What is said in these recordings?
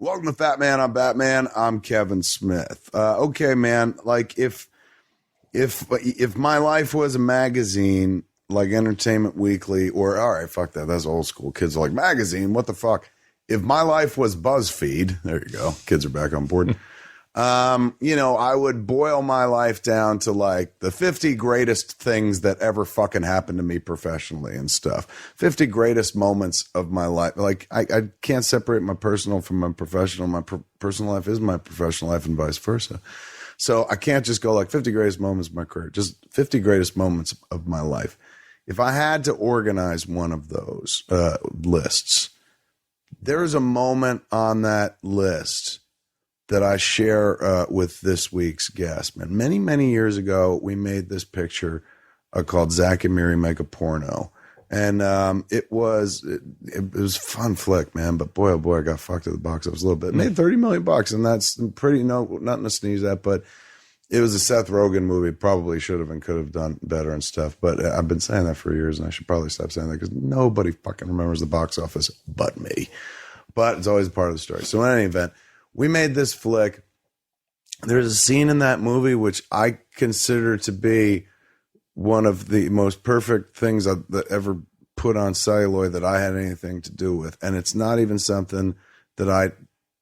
Welcome to Fat Man. I'm Batman. I'm Kevin Smith. Okay, man. Like if my life was a magazine, like Entertainment Weekly, or all right, fuck that. That's old school. Kids are like, magazine. What the fuck? If my life was BuzzFeed, there you go. Kids are back on board. I would boil my life down to like the 50 greatest things that ever fucking happened to me professionally and stuff. 50 greatest moments of my life. Like I can't separate my personal from my professional. My personal life is my professional life and vice versa. So I can't just go like 50 greatest moments of my career, just 50 greatest moments of my life. If I had to organize one of those lists, there is a moment on that list that I share with this week's guest. Man, many, many years ago, we made this picture called Zach and Miri Make a Porno. And it was a fun flick, man. But boy, oh boy, I got fucked at the box office a little bit. It made $30 million, and that's pretty, nothing to sneeze at. But it was a Seth Rogen movie. Probably should have and could have done better and stuff. But I've been saying that for years, and I should probably stop saying that because nobody fucking remembers the box office but me. But it's always a part of the story. So in any event, we made this flick. There's a scene in that movie which I consider to be one of the most perfect things that ever put on celluloid that I had anything to do with. And it's not even something that I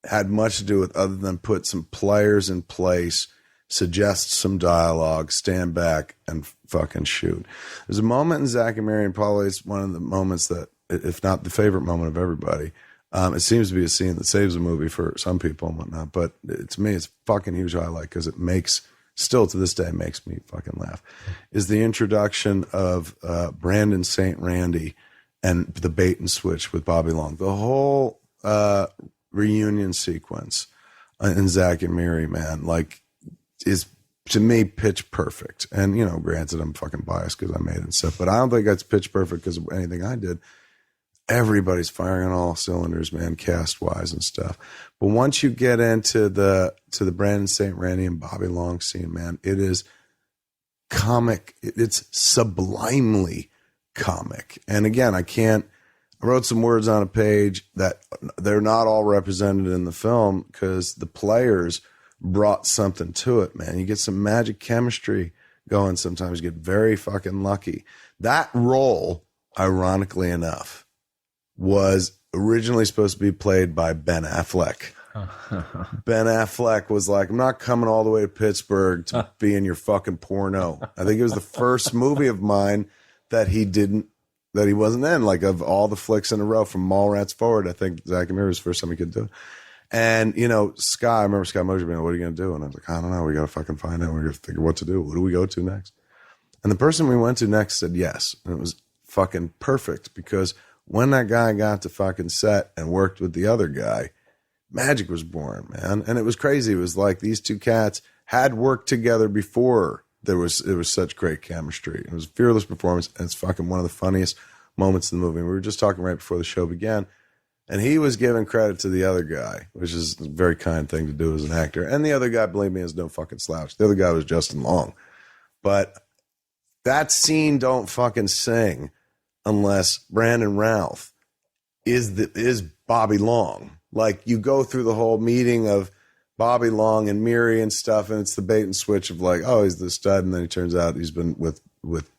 had much to do with other than put some players in place, suggest some dialogue, stand back, and fucking shoot. There's a moment in Zach and Miri, and probably it's one of the moments that, if not the favorite moment of everybody, it seems to be a scene that saves a movie for some people and whatnot, but to me, it's fucking huge highlight because it makes, still to this day, makes me fucking laugh, is the introduction of Brandon St. Randy and the bait and switch with Bobby Long. The whole reunion sequence in Zach and Miri, man, like, is, to me, pitch perfect. And, granted, I'm fucking biased because I made it and stuff, but I don't think that's pitch perfect because of anything I did. Everybody's firing on all cylinders, man, cast wise and stuff. But once you get into the Brandon St. Randy and Bobby Long scene, man, it is comic. It's sublimely comic. And again, I wrote some words on a page that they're not all represented in the film because the players brought something to it, man. You get some magic chemistry going. Sometimes you get very fucking lucky. That role, ironically enough, was originally supposed to be played by Ben Affleck. Ben Affleck was like, I'm not coming all the way to Pittsburgh to be in your fucking porno. I think it was the first movie of mine that he wasn't in, like of all the flicks in a row from Mallrats forward. I think Zach and Miri was the first time he could do it. And, I remember Scott Mosier being like, what are you going to do? And I was like, I don't know. We got to fucking find out. We got to figure what to do. What do we go to next? And the person we went to next said yes. And it was fucking perfect because when that guy got to fucking set and worked with the other guy, magic was born, man. And it was crazy. It was like these two cats had worked together before it was such great chemistry. It was a fearless performance, and it's fucking one of the funniest moments in the movie. We were just talking right before the show began, and he was giving credit to the other guy, which is a very kind thing to do as an actor. And the other guy, believe me, is no fucking slouch. The other guy was Justin Long. But that scene don't fucking sing unless Brandon Routh is Bobby Long. Like, you go through the whole meeting of Bobby Long and Miri and stuff, and it's the bait and switch of like, oh, he's the stud, and then he turns out he's been with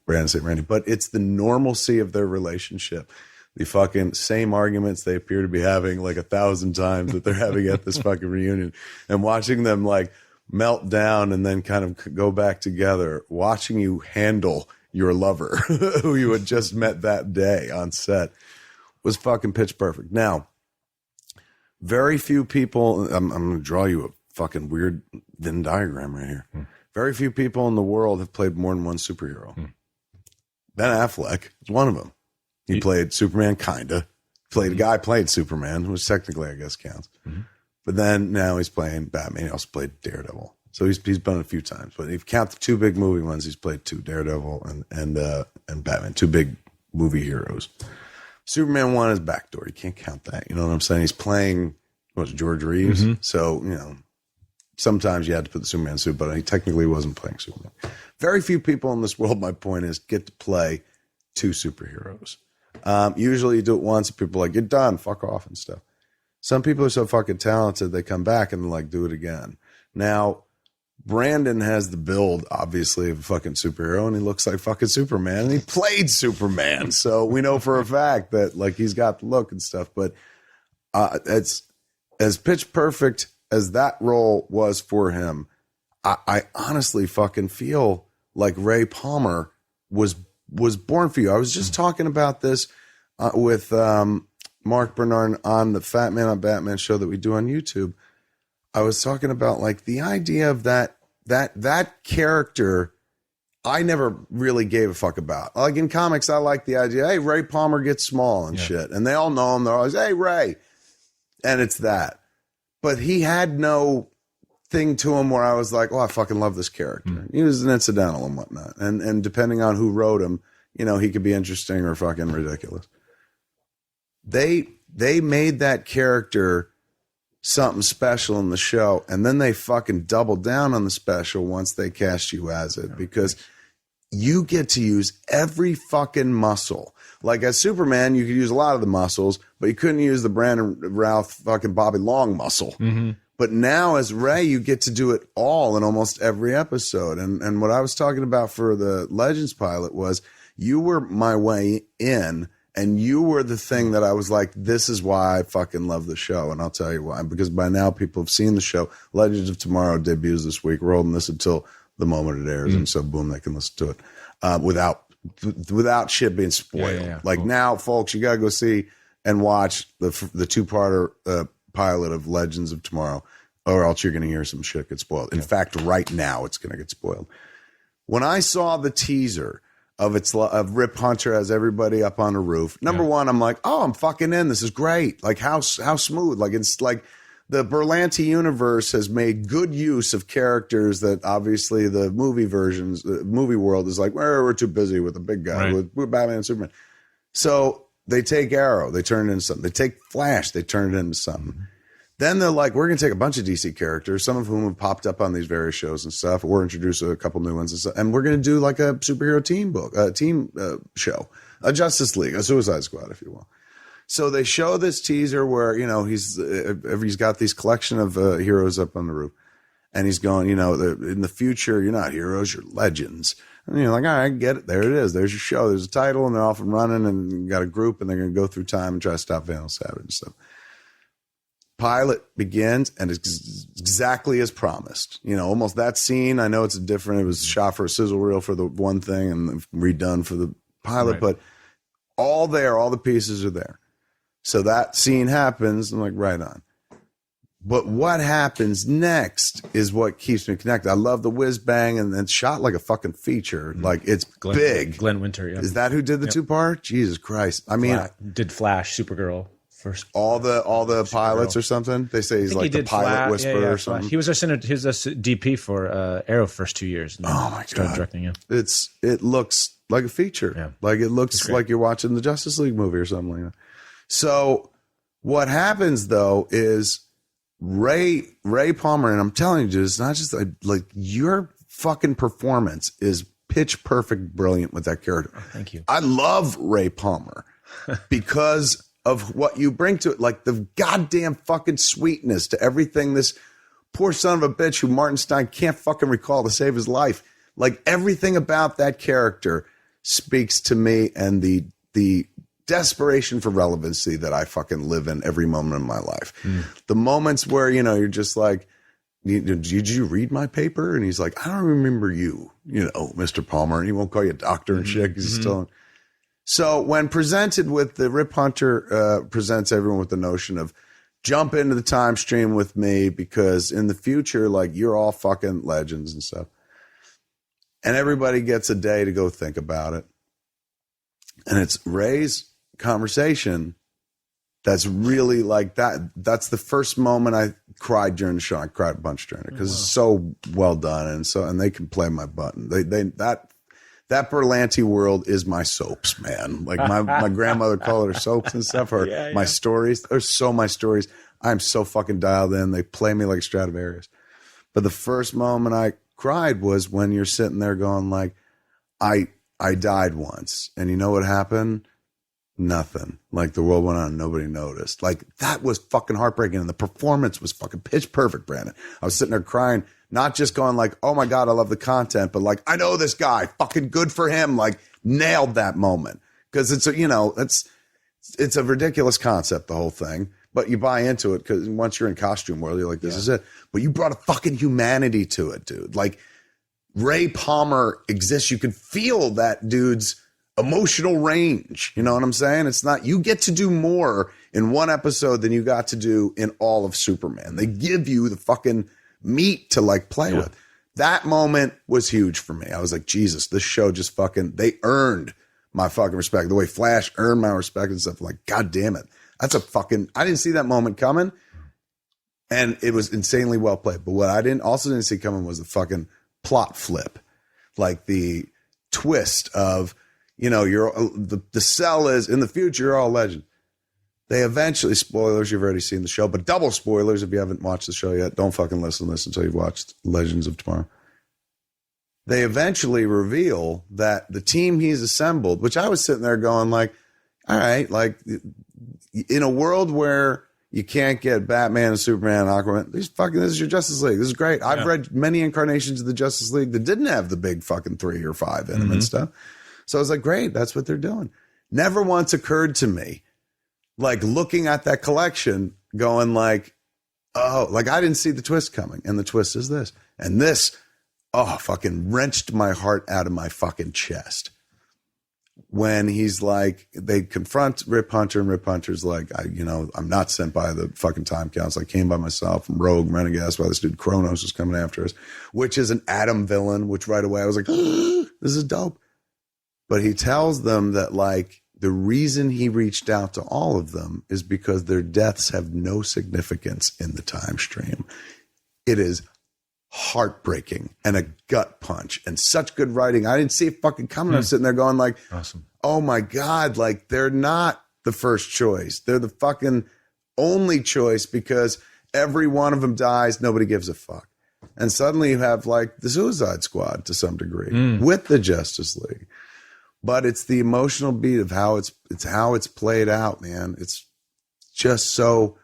Brandon St. Randy. But it's the normalcy of their relationship. The fucking same arguments they appear to be having like 1,000 times that they're having at this fucking reunion. And watching them like melt down and then kind of go back together, watching you handle your lover who you had just met that day on set was fucking pitch perfect. Now, very few people, I'm going to draw you a fucking weird Venn diagram right here. Very few people in the world have played more than one superhero. Ben Affleck is one of them. He played Superman, kinda. Played Superman, which technically I guess counts. But then now he's playing Batman. He also played Daredevil. So he's done it a few times. But if you count the two big movie ones, he's played two, Daredevil and Batman, two big movie heroes. Superman 1 is backdoor. You can't count that. You know what I'm saying? He's playing, George Reeves? So, sometimes you had to put the Superman suit, but he technically wasn't playing Superman. Very few people in this world, my point is, get to play two superheroes. Usually you do it once and people are like, you're done, fuck off and stuff. Some people are so fucking talented, they come back and like do it again. Now, Brandon has the build, obviously, of a fucking superhero, and he looks like fucking Superman, and he played Superman. So we know for a fact that like he's got the look and stuff. But it's as pitch perfect as that role was for him. I honestly fucking feel like Ray Palmer was born for you. I was just talking about this with Mark Bernard on the Fat Man on Batman show that we do on YouTube. I was talking about like the idea of that character I never really gave a fuck about. Like in comics, I like the idea, hey, Ray Palmer gets small and shit. And they all know him. They're always, hey, Ray. And it's that. But he had no thing to him where I was like, oh, I fucking love this character. He was an incidental and whatnot. And depending on who wrote him, you know, he could be interesting or fucking ridiculous. They made that character something special in the show, and then they fucking doubled down on the special once they cast you as it, because you get to use every fucking muscle. Like as Superman, you could use a lot of the muscles, but you couldn't use the Brandon Routh fucking Bobby Long muscle. But now as Ray, you get to do it all in almost every episode. And what I was talking about for the Legends pilot was you were my way in. And you were the thing that I was like, this is why I fucking love the show. And I'll tell you why. Because by now people have seen the show. Legends of Tomorrow debuts this week. We're holding this until the moment it airs. And so, boom, they can listen to it without shit being spoiled. Like now, folks, you got to go see and watch the two-parter pilot of Legends of Tomorrow, or else you're going to hear some shit get spoiled. In fact, right now it's going to get spoiled. When I saw the teaser of Rip Hunter as everybody up on a roof. Number one, I'm like, oh, I'm fucking in. This is great. Like how smooth. Like it's like the Berlanti universe has made good use of characters that obviously the movie versions, the movie world is like, well, we're too busy with the big guy, with Batman and Superman. So they take Arrow, they turn it into something. They take Flash, they turn it into something. Then they're like, we're going to take a bunch of DC characters, some of whom have popped up on these various shows and stuff, or introduce a couple new ones and stuff. And we're going to do like a superhero team show, a Justice League, a Suicide Squad, if you will. So they show this teaser where, you know, he's got these collection of heroes up on the roof. And he's going, you know, in the future, you're not heroes, you're legends. And you're like, all right, I get it. There it is. There's your show. There's a title, and they're off and running, and you got a group, and they're going to go through time and try to stop Vandal Savage and stuff. Pilot begins, and it's exactly as promised. You know, almost that scene. I know it's different. It was shot for a sizzle reel for the one thing and redone for the pilot, but all the pieces are there. So that scene happens. I'm like, right on. But what happens next is what keeps me connected. I love the whiz bang, and it's shot like a fucking feature. Like it's big. Glenn Winter, Is that who did the two-part? Jesus Christ. I mean, did Flash, Supergirl. First, all the pilots or something. They say he's like the pilot whisperer or something. He was a DP for Arrow first 2 years. Oh my god! Directing him. It looks like a feature. Yeah. Like it looks like you're watching the Justice League movie or something like that. So what happens though is Ray Palmer, and I'm telling you, it's not just like your fucking performance is pitch perfect, brilliant with that character. Oh, thank you. I love Ray Palmer because of what you bring to it, like the goddamn fucking sweetness to everything this poor son of a bitch who Martin Stein can't fucking recall to save his life. Like everything about that character speaks to me, and the desperation for relevancy that I fucking live in every moment of my life. The moments where, you know, you're just like, did you read my paper? And he's like, I don't remember you, Mr. Palmer. And he won't call you doctor and shit because he's still. So when presented with the Rip Hunter presents everyone with the notion of jump into the time stream with me because in the future, like you're all fucking legends and stuff. And everybody gets a day to go think about it. And it's Ray's conversation that's really like that. That's the first moment I cried during the show. I cried a bunch during it because it's so well done. And they can play my button. That Berlanti world is my soaps, man. Like my grandmother called her soaps and stuff, or my stories. They're so my stories. I'm so fucking dialed in. They play me like Stradivarius. But the first moment I cried was when you're sitting there going like, I died once. And you know what happened? nothing. Like the world went on and nobody noticed. Like that was fucking heartbreaking. And the performance was fucking pitch perfect, Brandon. I was sitting there crying, not just going like, oh my God, I love the content, but like, I know this guy, fucking good for him. Like nailed that moment. Cause it's it's a ridiculous concept, the whole thing, but you buy into it because once you're in costume world, you're like, this is it. But you brought a fucking humanity to it, dude. Like Ray Palmer exists. You can feel that dude's emotional range. You know what I'm saying? It's not, you get to do more in one episode than you got to do in all of Superman. They give you the fucking meat to like play with. That moment was huge for me. I was like, Jesus, this show just fucking, they earned my fucking respect. The way Flash earned my respect and stuff. Like, God damn it. That's a fucking, I didn't see that moment coming. And it was insanely well played. But what I didn't see coming was the fucking plot flip. Like the twist of, you're the cell is in the future, you're all legend. They eventually, spoilers, you've already seen the show, but double spoilers if you haven't watched the show yet. Don't fucking listen to this until you've watched Legends of Tomorrow. They eventually reveal that the team he's assembled, which I was sitting there going like, all right, like in a world where you can't get Batman and Superman and Aquaman, this is your Justice League. This is great. I've read many incarnations of the Justice League that didn't have the big fucking 3 or 5 in them and stuff. So I was like, great, that's what they're doing. Never once occurred to me, like looking at that collection, going like, oh, like I didn't see the twist coming. And the twist is this. And this, fucking wrenched my heart out of my fucking chest. When he's like, they confront Rip Hunter, and Rip Hunter's like, I'm not sent by the fucking time council. I came by myself from Rogue Renegade. That's why this dude Kronos is coming after us, which is an Atom villain, which right away I was like, this is dope. But he tells them that like the reason he reached out to all of them is because their deaths have no significance in the time stream. It is heartbreaking and a gut punch and such good writing. I didn't see it fucking coming. I was sitting there going like, awesome. Oh my God, like they're not the first choice. They're the fucking only choice because every one of them dies. Nobody gives a fuck. And suddenly you have like the Suicide Squad to some degree with the Justice League. But it's the emotional beat of how it's played out, man. It's just so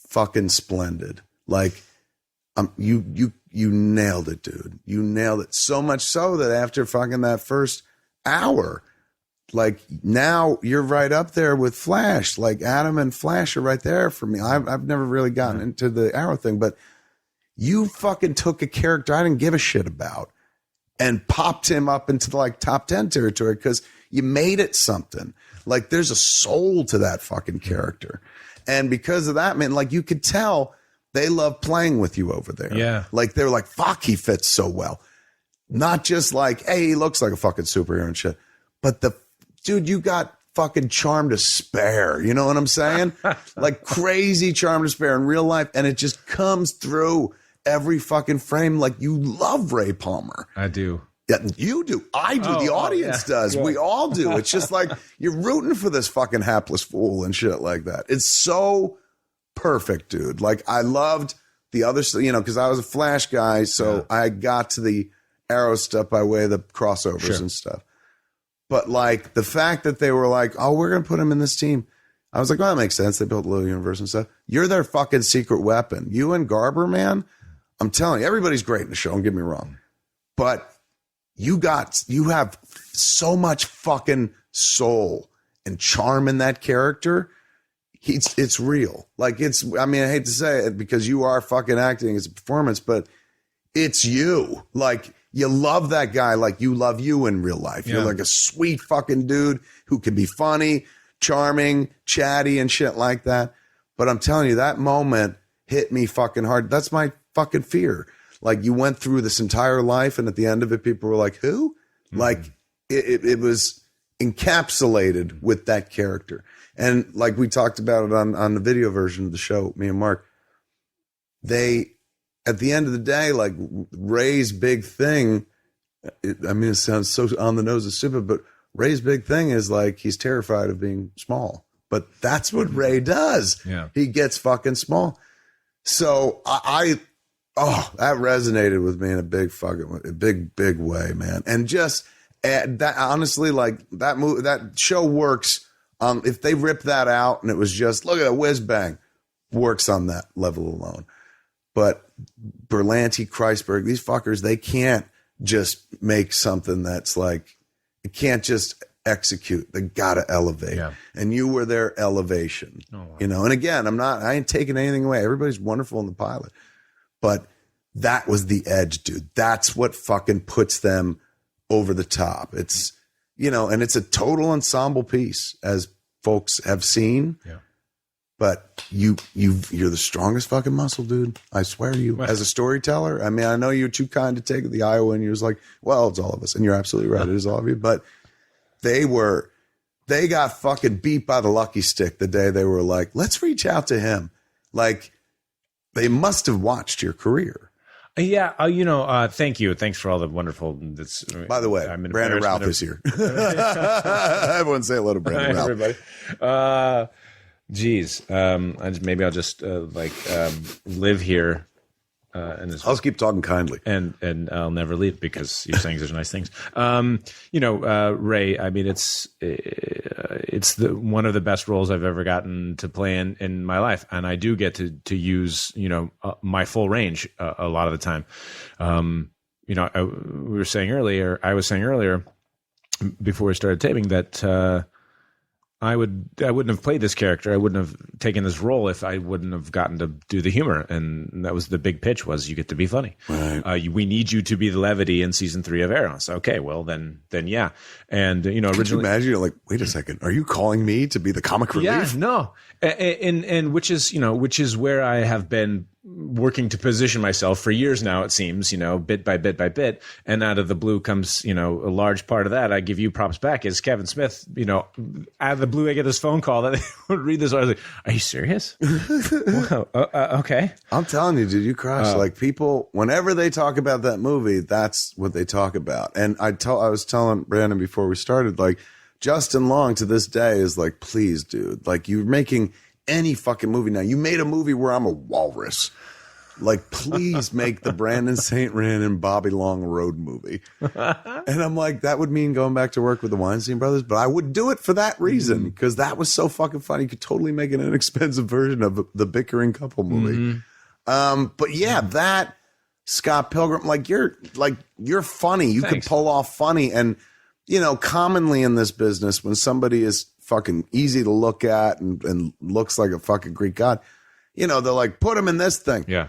fucking splendid. Like, you nailed it, dude. You nailed it so much so that after fucking that first hour, like now you're right up there with Flash. Like Adam and Flash are right there for me. I've never really gotten into the Arrow thing, but you fucking took a character I didn't give a shit about and popped him up into the like top 10 territory because you made it something. Like there's a soul to that fucking character. And because of that, man, like you could tell they love playing with you over there. Yeah. Like they're like, fuck, he fits so well. Not just like, hey, he looks like a fucking superhero and shit. But dude, you got fucking charm to spare. You know what I'm saying? Like crazy charm to spare in real life. And it just comes through every fucking frame. Like you love Ray Palmer. I do. Yeah, you do. I do. The audience does. Yeah. We all do. It's just like you're rooting for this fucking hapless fool and shit like that. It's so perfect, dude. Like I loved the other, because I was a Flash guy, so I got to the Arrow stuff by way of the crossovers and stuff. But like the fact that they were like, oh, we're gonna put him in this team, I was like, well, that makes sense. They built a little universe and stuff. You're their fucking secret weapon. You and Garber, man. I'm telling you, everybody's great in the show. Don't get me wrong, but you have so much fucking soul and charm in that character. It's real. Like I hate to say it because you are fucking acting as a performance, but it's you. Like you love that guy like you love you in real life. You're like a sweet fucking dude who can be funny, charming, chatty and shit like that. But I'm telling you, that moment hit me fucking hard. That's my fucking fear. Like you went through this entire life and at the end of it, people were like, who? Mm-hmm. Like it was encapsulated with that character. And like we talked about it on the video version of the show, me and Mark, at the end of the day, like Ray's big thing, it sounds so on the nose and stupid, but Ray's big thing is like he's terrified of being small. But that's what Ray does. Yeah. He gets fucking small. So that resonated with me in a big way, man. And just that honestly, like that show works If they ripped that out and it was just, look at a whiz bang, works on that level alone. But Berlanti, Kreisberg, these fuckers, they can't just make something that's like, it can't just execute. They gotta elevate. Yeah. And you were their elevation. Oh, wow. You know, and again, I ain't taking anything away. Everybody's wonderful in the pilot. But that was the edge, dude. That's what fucking puts them over the top. It's, you know, and it's a total ensemble piece, as folks have seen. Yeah. But you're the strongest fucking muscle, dude. I swear to you. As a storyteller, I mean, I know you're too kind to take the Iowa, and you're just like, well, it's all of us. And you're absolutely right. It is all of you. But they got fucking beat by the lucky stick the day they were like, let's reach out to him. Like, they must have watched your career. Yeah, thank you. Thanks for all the wonderful. By the way, Brandon Routh is here. Everyone say hello to Brandon Routh. Everybody. Geez, maybe I'll just live here. And I'll just keep talking kindly, and I'll never leave because you're saying such nice things. Ray, I mean, it's one of the best roles I've ever gotten to play in my life, and I do get to use my full range a lot of the time. I was saying earlier before we started taping that. I wouldn't have played this character. I wouldn't have taken this role if I wouldn't have gotten to do the humor. And that was the big pitch, was you get to be funny. Right. We need you to be the levity in season 3 of Arrow. So, okay, well then yeah. And originally, could you imagine, you're like, wait a second, are you calling me to be the comic relief? Yeah, no. And which is where I have been working to position myself for years now, it seems, bit by bit by bit. And out of the blue comes, a large part of that. I give you props back is Kevin Smith, out of the blue, I get this phone call that I would read this. I was like, are you serious? Wow. Okay. I'm telling you, dude, you crush. Like, people, whenever they talk about that movie, that's what they talk about. And I was telling Brandon before we started, like, Justin Long to this day is like, please, dude, like, you're making any fucking movie now. You made a movie where I'm a walrus. Like, please make the Brandon St. Rand and Bobby Long road movie. And I'm like, that would mean going back to work with the Weinstein brothers, but I would do it for that reason, because that was so fucking funny. You could totally make an inexpensive version of the bickering couple movie. But yeah, that Scott Pilgrim, you're funny. You could pull off funny. And, commonly in this business, when somebody is fucking easy to look at and looks like a fucking Greek god, they're like, put him in this thing. Yeah.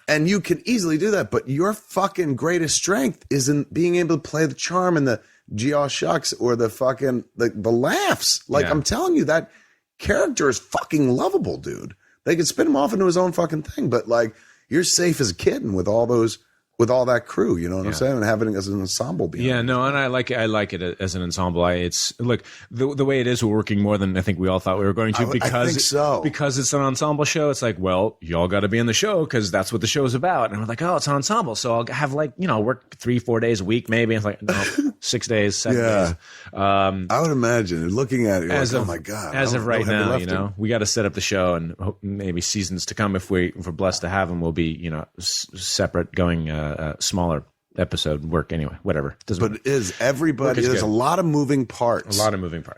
And you can easily do that, but your fucking greatest strength is in being able to play the charm and the gee shucks or the fucking the laughs. Like, I'm telling you, that character is fucking lovable, dude. They could spin him off into his own fucking thing, but like, you're safe as a kitten with all that crew, you know what I'm saying? And having it as an ensemble behind. Yeah, no, and I like it as an ensemble. It's look, the way it is, we're working more than I think we all thought we were going to, because I think so. Because it's an ensemble show. It's like, well, y'all got to be in the show because that's what the show's about. And we're like, oh, it's an ensemble, so I'll have work 3-4 days a week maybe. It's like, no, 6 days, 7 days. I would imagine, looking at it, as like, of, oh my god. As of right now, we got to set up the show, and maybe seasons to come, if we're blessed to have them, will be separate, going smaller episode work anyway, whatever. But it is everybody, there's a lot of moving parts.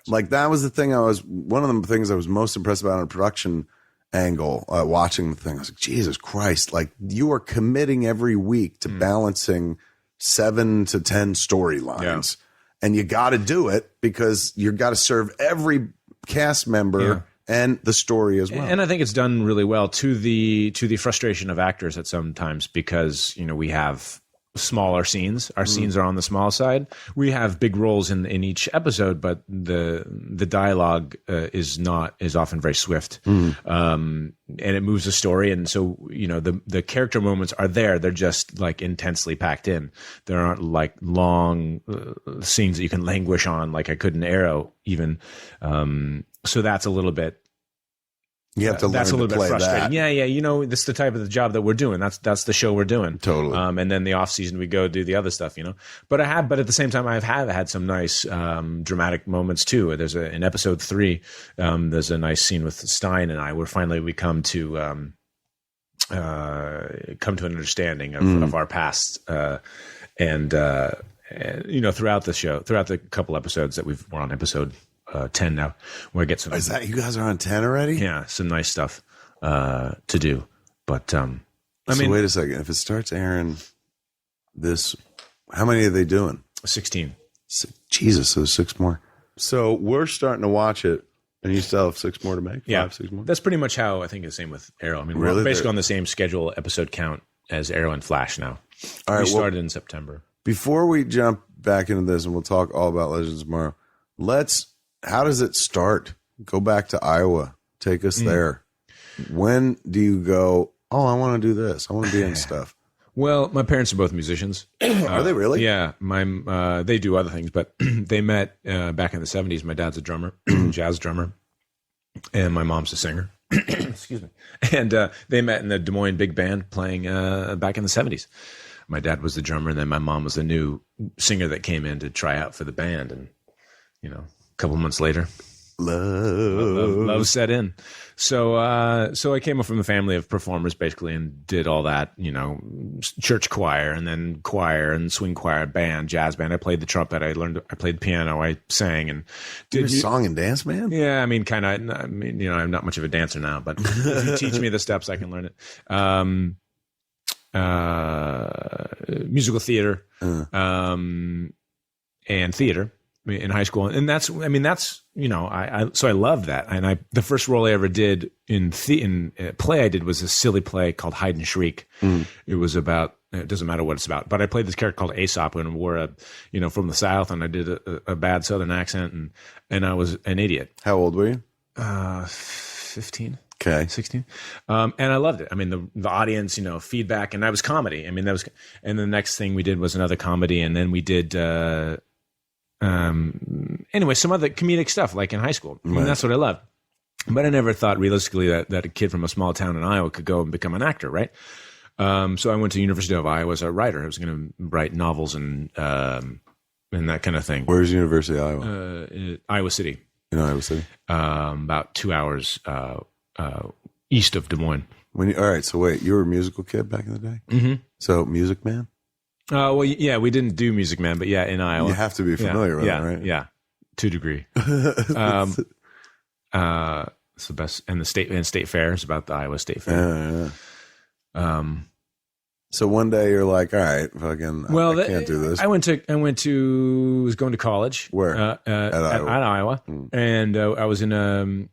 Like, that was the thing one of the things I was most impressed about on a production angle, watching the thing. I was like, Jesus Christ, like, you are committing every week to balancing 7 to 10 storylines. And you got to do it because you got to serve every cast member and the story as well. And I think it's done really well, to the frustration of actors at some times, because we have smaller scenes. Our scenes are on the small side. We have big roles in each episode, but the dialogue is often very swift, and it moves the story. And so the character moments are there. They're just like intensely packed in. There aren't like long scenes that you can languish on like I could in Arrow even. So that's a little bit. You have to learn that's a little to bit play frustrating. that. Yeah. This is the type of the job that we're doing. That's the show we're doing. Totally. And then the off season we go do the other stuff. But at the same time, I have had some nice dramatic moments too. There's in episode 3, there's a nice scene with Stein and I, where finally we come to an understanding of our past, and throughout the show, throughout the couple episodes that we're on episode 10 now, where I get some. Is that you guys are on 10 already? Yeah, some nice stuff to do. But I So mean, wait a second. If it starts airing this, how many are they doing? 16. Jesus, so there's 6 more. So we're starting to watch it, and you still have 6 more to make? 5, 6 more? That's pretty much how I think it's the same with Arrow. I mean, Really? we're basically on the same schedule episode count as Arrow and Flash now. All right, We started in September. Before we jump back into this, and we'll talk all about Legends tomorrow, how does it start? Go back to Iowa. Take us there. When do you go, oh, I want to do this. I want to be in stuff. Well, my parents are both musicians. Are they really? Yeah. They do other things, but they met back in the 70s. My dad's a drummer, jazz drummer, and my mom's a singer. Excuse me. And they met in the Des Moines Big Band playing back in the 70s. My dad was the drummer, and then my mom was the new singer that came in to try out for the band. And, a couple months later, love set in. So I came up from a family of performers basically, and did all that, church choir, and then choir and swing choir, band, jazz band. I played the trumpet. I played the piano. I sang and did song and dance, man. Yeah. I mean, kind of, I'm not much of a dancer now, but if you teach me the steps, I can learn it. Musical theater, and theater in high school. And that's I loved that. And the first role I ever did in a play I did was a silly play called Hide and Shriek. It was about, it doesn't matter what it's about, but I played this character called Aesop and wore from the South, and I did a bad Southern accent, and I was an idiot. How old were you? 15. Okay. 16. And I loved it. I mean, the audience, feedback, and that was comedy. I mean, and then the next thing we did was another comedy. And then we did, anyway, some other comedic stuff like in high school. I mean, that's what I loved. But I never thought realistically that a kid from a small town in Iowa could go and become an actor. Right. So I went to University of Iowa as a writer. I was going to write novels and that kind of thing. Where's University of Iowa? Iowa City. In Iowa City. About 2 hours, east of Des Moines. All right, so wait, you were a musical kid back in the day? Mm-hmm. So Music Man? Well, yeah, we didn't do Music Man, but yeah, in Iowa. You have to be familiar with it, right? Yeah, to a degree. It's the best, and state fair is about the Iowa State Fair. So one day you're like, all right, fucking, I can't do this. I was going to college. Where? At Iowa. And I was in a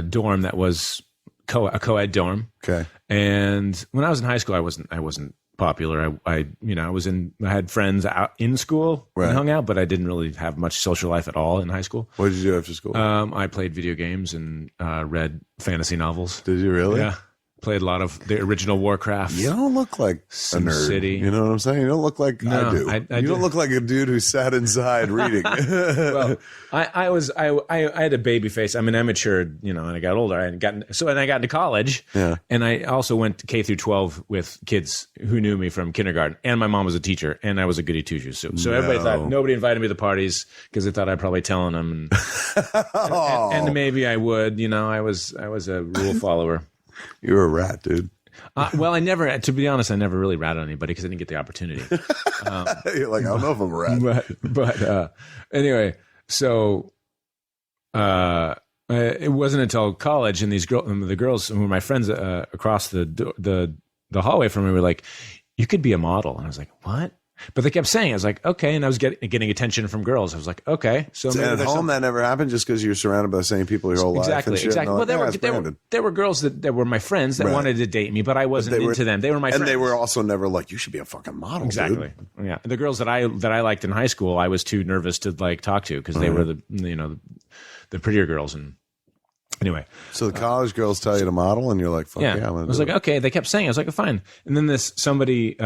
dorm that was a co-ed dorm. Okay. And when I was in high school, I wasn't popular. I had friends out in school and hung out, but I didn't really have much social life at all in high school. What did you do after school? I played video games and read fantasy novels. Did you really? Yeah. Played a lot of the original Warcraft. You don't look like a nerd. City. You know what I'm saying? You don't look like I do. You don't look like a dude who sat inside reading. Well, I had a baby face. I mean, I matured, and I got older. I got into college. Yeah. And I also went to K through 12 with kids who knew me from kindergarten. And my mom was a teacher, and I was a goodie two shoes. So everybody thought, nobody invited me to the parties because they thought I'd probably telling them, and maybe I would. I was a rule follower. You're a rat, dude. Well, to be honest, I never really ratted on anybody because I didn't get the opportunity. You're like, I don't know if I'm a rat. But anyway, so it wasn't until college, and the girls who were my friends across the hallway from me were like, "You could be a model," and I was like, "What?" But they kept saying, I was like, okay. And I was getting attention from girls. I was like, okay. So at home, that never happened just because you're surrounded by the same people your whole life. Exactly. Well, there were girls that were my friends that wanted to date me, but I wasn't into them. They were my friends. And they were also never like, you should be a fucking model. Exactly. Dude. Yeah. The girls that I liked in high school, I was too nervous to talk to because they were the prettier girls. And anyway. So the college girls tell you to model and you're like, fuck yeah, I'm gonna I was like, okay. They kept saying, I was like, fine. And then somebody,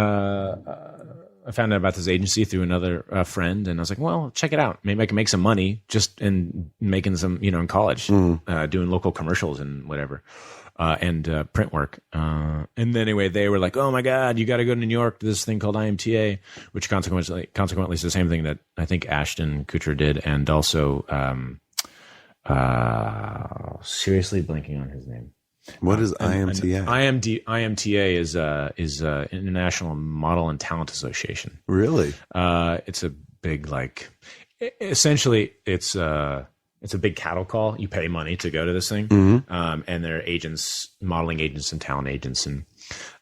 I found out about this agency through another friend, and I was like, well, check it out. Maybe I can make some money just in making some, in college, doing local commercials and whatever, and print work. And then anyway, they were like, oh my God, you got to go to New York to this thing called IMTA, which consequently is the same thing that I think Ashton Kutcher did. And also, seriously blanking on his name. What is IMTA? IMTA is International Model and Talent Association. Really? It's a big essentially, it's a big cattle call. You pay money to go to this thing, and there are agents, modeling agents, and talent agents, and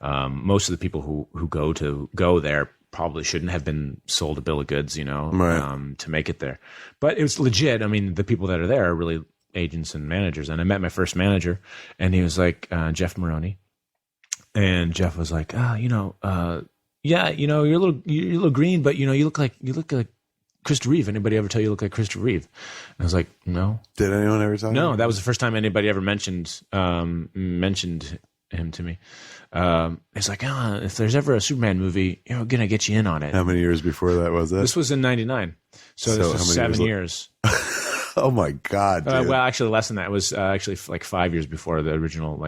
most of the people who go there probably shouldn't have been sold a bill of goods, Right. to make it there. But it was legit. I mean, the people that are there are really agents and managers. And I met my first manager, and he was like, Jeff Maroney. And Jeff was like, yeah, you're a little green, but you look like Christopher Reeve. Anybody ever tell you look like Christopher Reeve? And I was like, no. Did anyone ever tell you? No, that was the first time anybody ever mentioned him to me. It's like, if there's ever a Superman movie, we're gonna get you in on it. How many years before that was it? This was in '99, so this was 7 years. Oh my God, dude. Well, actually, less than that. It was actually like 5 years before the original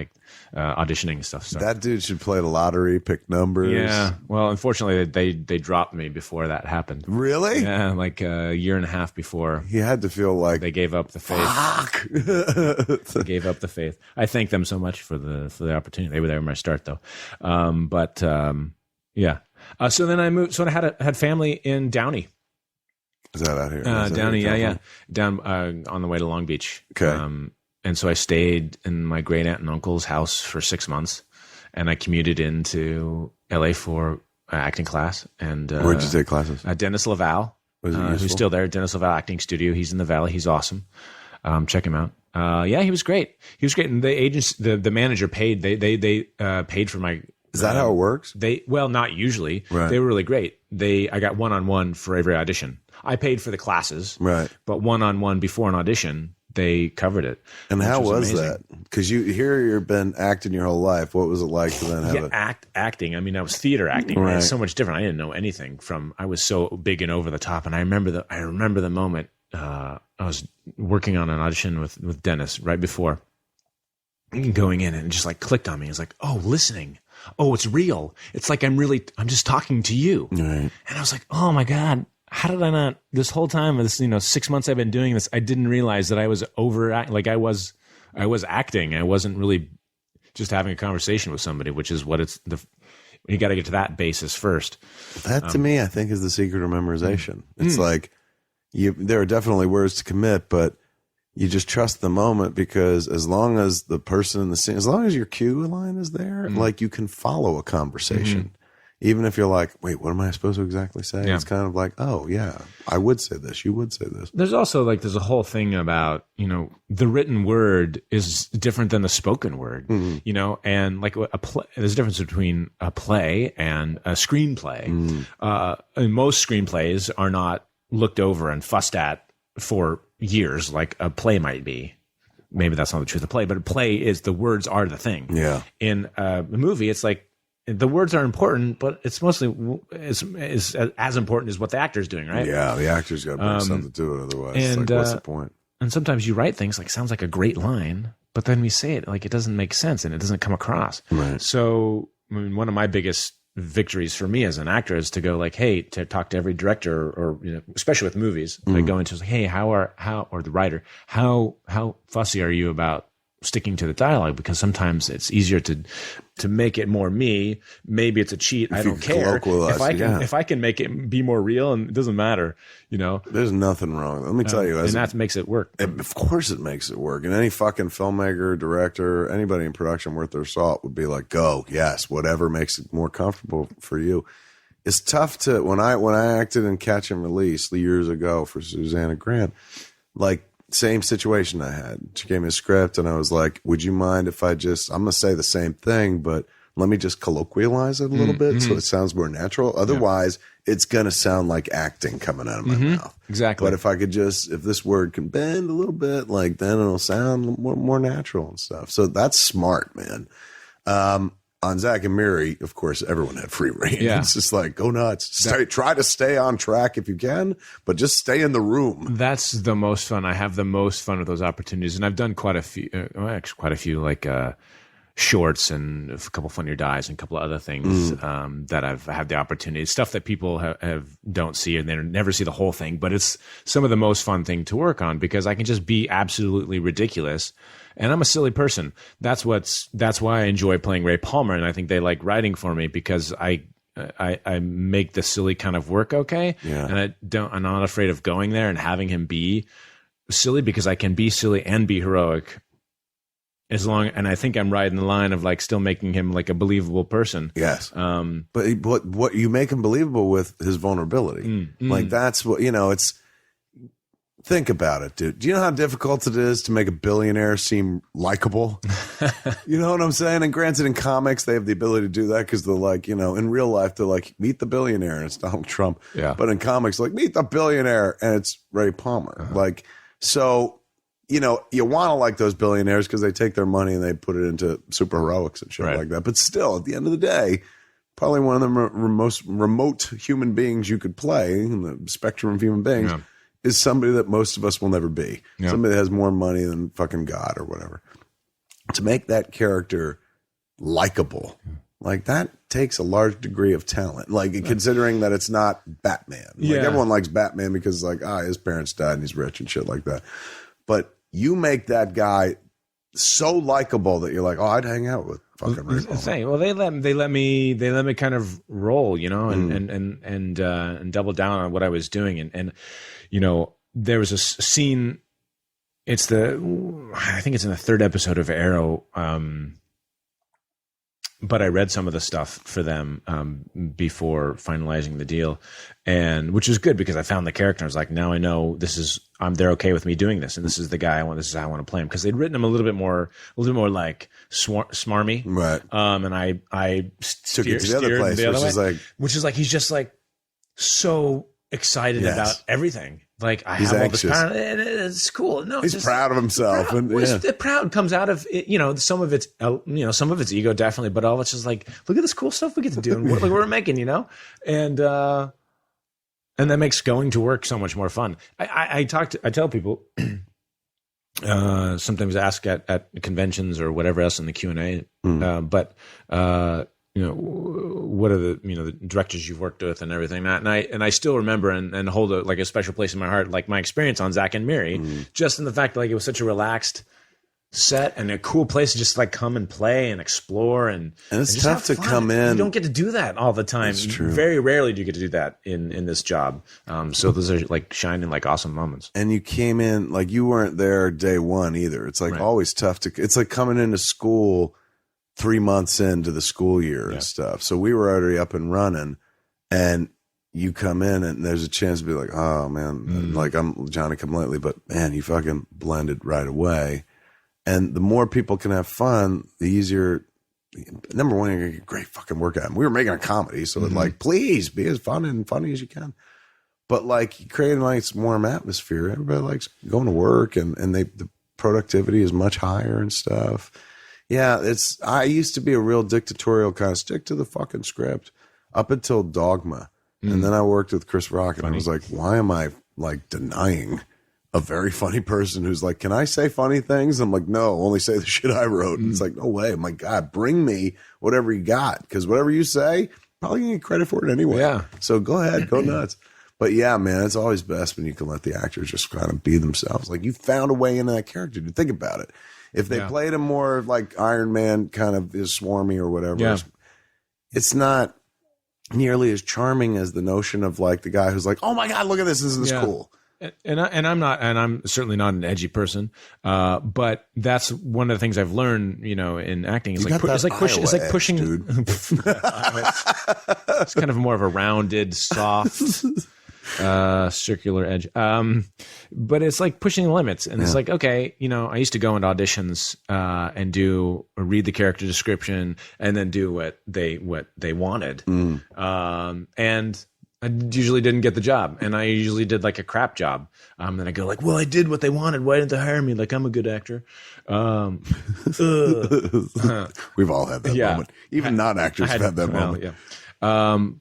auditioning and stuff. So. That dude should play the lottery, pick numbers. Yeah. Well, unfortunately, they dropped me before that happened. Really? Yeah, like a year and a half before. He had to feel like They gave up the faith. fuck. They gave up the faith. I thank them so much for the opportunity. They were my start though. Yeah. So then I moved. So I had family in Downey. Is that out here? Downey, yeah. Down on the way to Long Beach. Okay. And so I stayed in my great aunt and uncle's house for 6 months, and I commuted into LA for acting class. And Where'd you take classes? Dennis LaValle, Was it who's useful? still there. Dennis LaValle Acting Studio. He's in the Valley. He's awesome. Check him out. Yeah, he was great. And the agents, the manager paid. They paid for my. Is that how it works? Not usually. Right. They were really great. I got one-on-one for every audition. I paid for the classes, Right. but one-on-one before an audition, they covered it. And how was amazing. that? Because you've been acting your whole life. What was it like to then have it? Acting. I mean, I was theater acting. Right? Right. It's so much different. I didn't know anything from. I was so big and over the top. And I remember the moment. I was working on an audition with Dennis right before going in, and it just like clicked on me. It's like, oh, listening. Oh, it's real. It's like I'm just talking to you. Right. And I was like, oh my God, how did I not, this whole time, this 6 months I've been doing this, I didn't realize that I was like I was acting. I wasn't really just having a conversation with somebody, which is what you got to get to that basis first. That to me, I think, is the secret of memorization. It's like there are definitely words to commit, but you just trust the moment, because as long as the person in the scene, as long as your cue line is there, like you can follow a conversation. Even if you're like, wait, what am I supposed to exactly say? Yeah. It's kind of like, oh yeah, I would say this. You would say this. There's also there's a whole thing about, the written word is different than the spoken word, and like there's a difference between a play and a screenplay. And most screenplays are not looked over and fussed at for years, like a play might be. Maybe that's not the truth of play, but a play is the words are the thing. Yeah. In a movie, it's like the words are important, but it's mostly is as important as what the actor's doing, right? Yeah, the actor's got to bring something to it. Otherwise, and, it's like, what's the point? And sometimes you write things like, sounds like a great line, but then we say it like it doesn't make sense and it doesn't come across. Right. So, I mean, one of my biggest victories for me as an actor is to go like, hey, to talk to every director or especially with movies, like go into like, hey, or the writer, how fussy are you about sticking to the dialogue? Because sometimes it's easier to make it more me. Maybe it's a cheat. I don't care if I can make it be more real, and it doesn't matter. There's nothing wrong. Let me tell you, and that makes it work. Of course, it makes it work. And any fucking filmmaker, director, anybody in production worth their salt would be like, "Go, yes, whatever makes it more comfortable for you." It's tough to when I acted in Catch and Release years ago for Susanna Grant, like. Same situation I had. She gave me a script and I was like, would you mind if I'm going to say the same thing, but let me just colloquialize it a little bit so it sounds more natural. Otherwise, it's going to sound like acting coming out of my mouth. Exactly. But if this word can bend a little bit, like then it'll sound more natural and stuff. So that's smart, man. On Zach and Miri, of course, everyone had free reign. Yeah. It's just like, go nuts. Try to stay on track if you can, but just stay in the room. That's the most fun. I have the most fun with those opportunities. And I've done quite a few like shorts and a couple Funny or Dies and a couple of other things that I've had the opportunity. Stuff that people don't see and they never see the whole thing. But it's some of the most fun thing to work on because I can just be absolutely ridiculous. And I'm a silly person. That's why I enjoy playing Ray Palmer, and I think they like writing for me because I I make the silly kind of work okay, and I'm not afraid of going there and having him be silly, because I can be silly and be heroic. And I think I'm riding the line of like still making him like a believable person. Yes. But what you make him believable with his vulnerability. Like that's what, it's, think about it, dude. Do you know how difficult it is to make a billionaire seem likable? You know what I'm saying? And granted, in comics, they have the ability to do that because they're like, in real life, they're like, meet the billionaire, and it's Donald Trump. Yeah. But in comics, like, meet the billionaire, and it's Ray Palmer. Like, so, you want to like those billionaires because they take their money and they put it into super heroics and shit like that. But still, at the end of the day, probably one of the most remote human beings you could play in the spectrum of human beings is somebody that most of us will never be. Somebody that has more money than fucking God or whatever. To make that character likable, like that takes a large degree of talent. Like considering that it's not Batman. Like everyone likes Batman because like, his parents died and he's rich and shit like that. But you make that guy so likable that you're like, I'd hang out with fucking Ray Palmer. Well, they let me kind of roll, and double down on what I was doing, and there was a scene. I think it's in the third episode of Arrow. But I read some of the stuff for them before finalizing the deal, and which is good because I found the character. I was like, now I know they're okay with me doing this, and this is the guy I want. This is how I want to play him, because they'd written him a little bit more like smarmy, right? And I took it to the other place, which is like he's just like so excited about everything. Like he's have anxious. all this power, and it's cool. No, he's proud of himself, and the proud comes out of it, some of it's some of it's ego definitely, but all it's just like, look at this cool stuff we get to do and what we're making, and that makes going to work so much more fun. I tell people sometimes ask at conventions or whatever else in the Q&A, but what are the directors you've worked with and everything, and I still remember and hold a special place in my heart, like my experience on Zack and Miri, just in the fact that like it was such a relaxed set and a cool place to just like come and play and explore and it's tough to come in. You don't get to do that all the time. That's true. Very rarely do you get to do that in this job. So those are like shining like awesome moments. And you came in like you weren't there day one either. It's like always tough it's like coming into school 3 months into the school year and stuff. So we were already up and running, and you come in and there's a chance to be like, oh man, like I'm Johnny come lately, but man, you fucking blended right away. And the more people can have fun, the easier. Number one, you're gonna get great fucking work out. And we were making a comedy, so it's like, please be as fun and funny as you can. But like, you create a nice warm atmosphere. Everybody likes going to work, and the productivity is much higher and stuff. Yeah, I used to be a real dictatorial kind of stick to the fucking script up until Dogma. And then I worked with Chris Rock, and I was like, why am I like denying a very funny person who's like, can I say funny things? I'm like, no, only say the shit I wrote. And it's like, no way. My God, bring me whatever you got. Because whatever you say, probably gonna get credit for it anyway. Yeah. So go ahead, go nuts. But yeah, man, it's always best when you can let the actors just kind of be themselves. Like you found a way into that character to think about it. If they played him more like Iron Man, kind of is swarmy or whatever, it's not nearly as charming as the notion of like the guy who's like, "Oh my God, look at this! Isn't this cool?" I'm certainly not an edgy person, but that's one of the things I've learned, in acting. It's like pushing. Dude. It's kind of more of a rounded, soft. Circular edge. But it's like pushing the limits. And it's like, okay, I used to go into auditions and read the character description and then do what they wanted. And I usually didn't get the job. And I usually did like a crap job. Then I go like, well, I did what they wanted. Why didn't they hire me? Like, I'm a good actor. We've all had that moment. Even non-actors have had that moment. Yeah.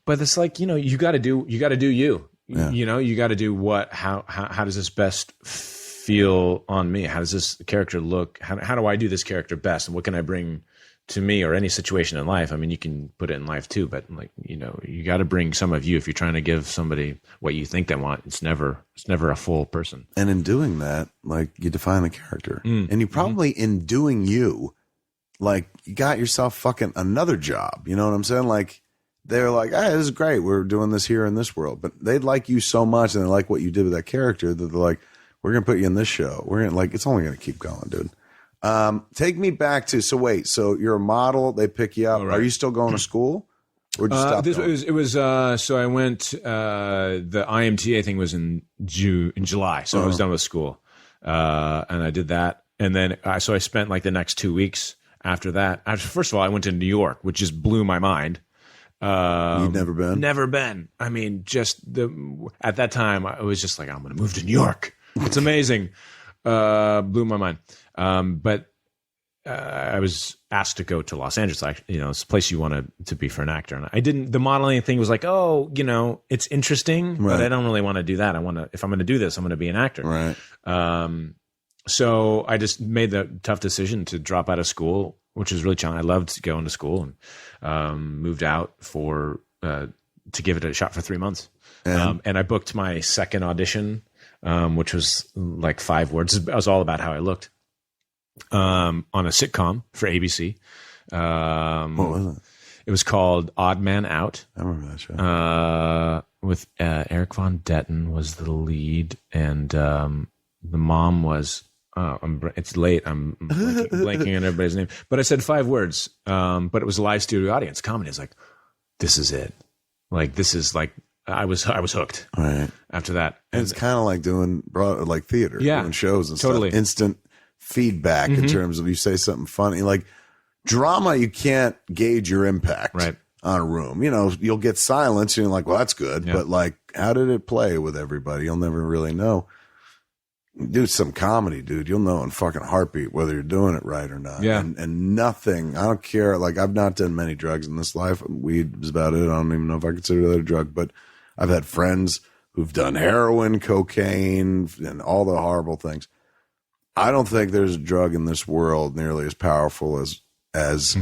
But it's like, you got to do you. Yeah. You got to do how does this best feel on me? How does this character look? How do I do this character best? And what can I bring to me or any situation in life? I mean, you can put it in life too, but like, you got to bring some of you if you're trying to give somebody what you think they want. It's never a full person. And in doing that, like you define the character and you probably in doing you, like you got yourself fucking another job. You know what I'm saying? Like, they're like, hey, this is great. We're doing this here in this world. But they like you so much and they like what you did with that character that they're like, we're going to put you in this show. We're going to like, it's only going to keep going, dude. Take me back to, so you're a model. They pick you up. Right. Are you still going to school? Or just stop so I went, the IMTA thing was in July. So I was done with school. And I did that. And then, so I spent like the next 2 weeks after that. First of all, I went to New York, which just blew my mind. You'd never been? Never been. I mean, at that time, I was just like, I'm going to move to New York. It's amazing. Blew my mind. But I was asked to go to Los Angeles. It's a place you want to be for an actor. And I didn't. The modeling thing was like, it's interesting, but I don't really want to do that. If I'm going to do this, I'm going to be an actor. Right. So I just made the tough decision to drop out of school, which was really challenging. I loved going to school and moved out to give it a shot for 3 months. And I booked my second audition, which was like 5 words. It was all about how I looked. On a sitcom for ABC. What was it? It was called Odd Man Out. I remember that show. With Eric Von Detten was the lead, and the mom was. It's late. I'm blanking on everybody's name, but I said 5 words. But it was a live studio audience. Comedy is like, this is it. Like this is like I was hooked. Right after that, and it's kind of like doing like theater, doing shows and totally stuff. Instant feedback in terms of you say something funny. Like drama, you can't gauge your impact on a room. You'll get silence and you're like, well, that's good. Yeah. But like, how did it play with everybody? You'll never really know. Do some comedy, dude. You'll know in fucking heartbeat whether you're doing it right or not. Yeah. And nothing, I don't care. Like I've not done many drugs in this life. Weed is about it. I don't even know if I consider that a drug, but I've had friends who've done heroin, cocaine, and all the horrible things. I don't think there's a drug in this world nearly as powerful as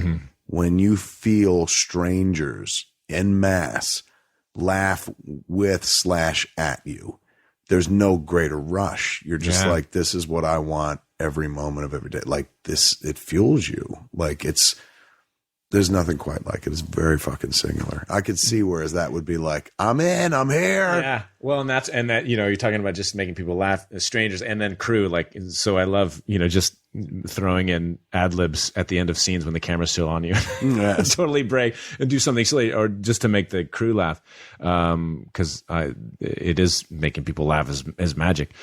when you feel strangers en masse laugh with / at you. There's no greater rush. You're just like, this is what I want every moment of every day. Like this, it fuels you. Like there's nothing quite like it. It's very fucking singular. I could see whereas that would be like, I'm in, I'm here. Yeah. Well, and that, you're talking about just making people laugh, strangers, and then crew. Like, so I love, just throwing in ad libs at the end of scenes when the camera's still on you. Yeah. Totally break and do something silly or just to make the crew laugh. Cause it is making people laugh as magic.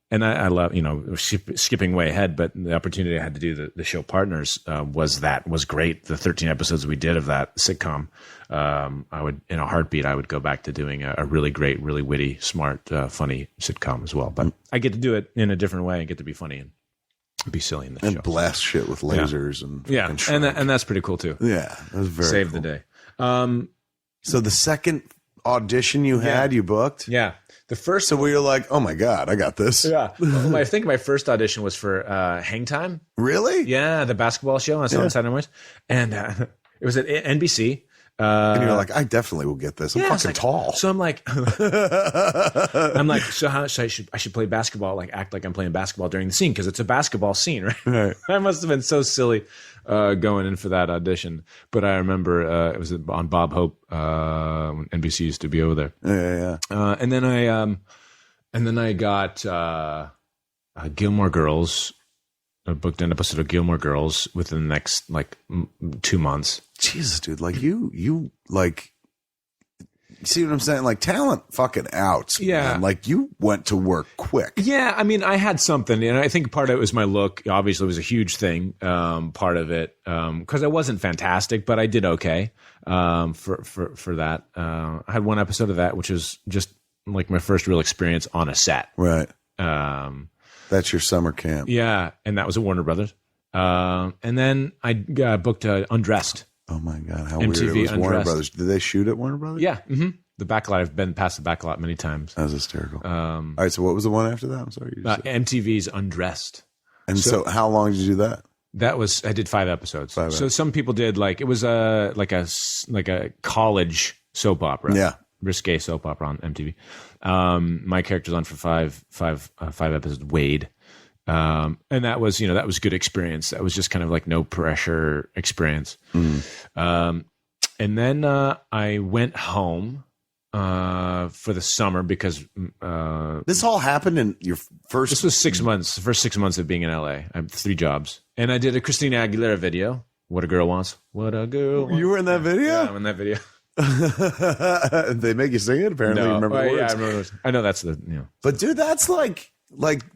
And I love, skipping way ahead, but the opportunity I had to do the show Partners was great. The 13 episodes we did of that sitcom, I would, in a heartbeat, I would go back to doing a really great, really witty, smart, funny sitcom as well. But I get to do it in a different way and get to be funny and be silly in the show. And blast shit with lasers and that's pretty cool too. Yeah, that was very Save cool. the day. So the second audition you had, you booked? Yeah. The first, so we were like, "Oh my god, I got this." Yeah, I think my first audition was for Hang Time. Really? Yeah, the basketball show on Saturday mornings, and it was at NBC. And you're like, I definitely will get this. I'm fucking tall. So I'm like, so how I should play basketball, like act like I'm playing basketball during the scene because it's a basketball scene, right? I must have been so silly going in for that audition. But I remember it was on Bob Hope when NBC used to be over there. Yeah. And then I got Gilmore Girls. I booked an episode of Gilmore Girls within the next 2 months. Jesus, dude, like you like, see what I'm saying? Like talent fucking out. Yeah. Man. Like you went to work quick. Yeah. I mean, I had something, and I think part of it was my look. Obviously it was a huge thing. Part of it, cause I wasn't fantastic, but I did okay, for that. I had one episode of that, which was just like my first real experience on a set. Right. That's your summer camp. Yeah. And that was at Warner Brothers. And then I booked Undressed. Oh my God. How MTV weird. It was Undressed. Warner Brothers. Did they shoot at Warner Brothers? Yeah. Mm-hmm. The backlot. I've been past the backlot many times. That was hysterical. All right. So what was the one after that? I'm sorry. MTV's Undressed. And so how long did you do that? That was, I did 5 episodes. So some people did it was like a college soap opera. Yeah. Risque soap opera on MTV. My character's on for five episodes, Wade. And that was, that was good experience. That was just kind of like no pressure experience. And then I went home for the summer because This all happened in your first. this was 6 months. The first 6 months of being in LA. I have 3 jobs, and I did a Christina Aguilera video. What a girl wants. What a girl. Wants. You were in that video? Yeah, I'm in that video. They make you sing it. Apparently, you remember the words. Yeah, I remember those. I know that's the But dude, that's like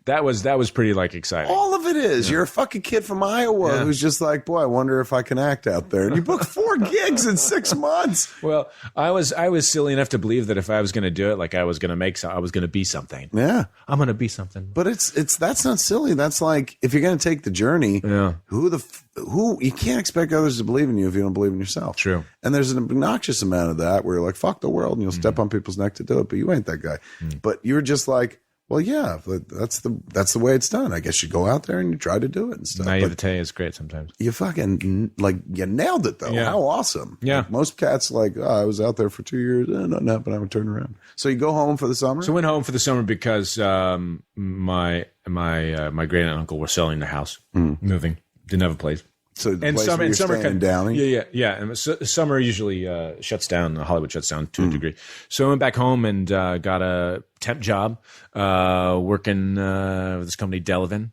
that was pretty like exciting. all of it is. You're a fucking kid from Iowa Yeah. who's just like, boy, I wonder if I can act out there. And you booked 4 gigs in 6 months. Well, I was silly enough to believe that if I was going to do it, like I was going to be something. Yeah, I'm going to be something. but it's that's not silly. That's like if you're going to take the journey. Yeah. Who you can't expect others to believe in you if you don't believe in yourself. True. And there's an obnoxious amount of that where you're like, fuck the world, and you'll step on people's neck to do it, but you ain't that guy. But you're just like, well, yeah, but that's the way it's done. I guess you go out there and you try to do it and stuff. But Naivete is great sometimes. you fucking you nailed it though. Yeah. How awesome! Yeah. Like, most cats like, oh, I was out there for 2 years, nothing happened. I would turn around. So you go home for the summer. So I went home for the summer because my great aunt and uncle were selling their house, moving, didn't have a place. So the And place summer, where and you're summer staying in Downey. Yeah. And summer usually shuts down. Hollywood shuts down to a degree. So I went back home and got a temp job working with this company Delavan,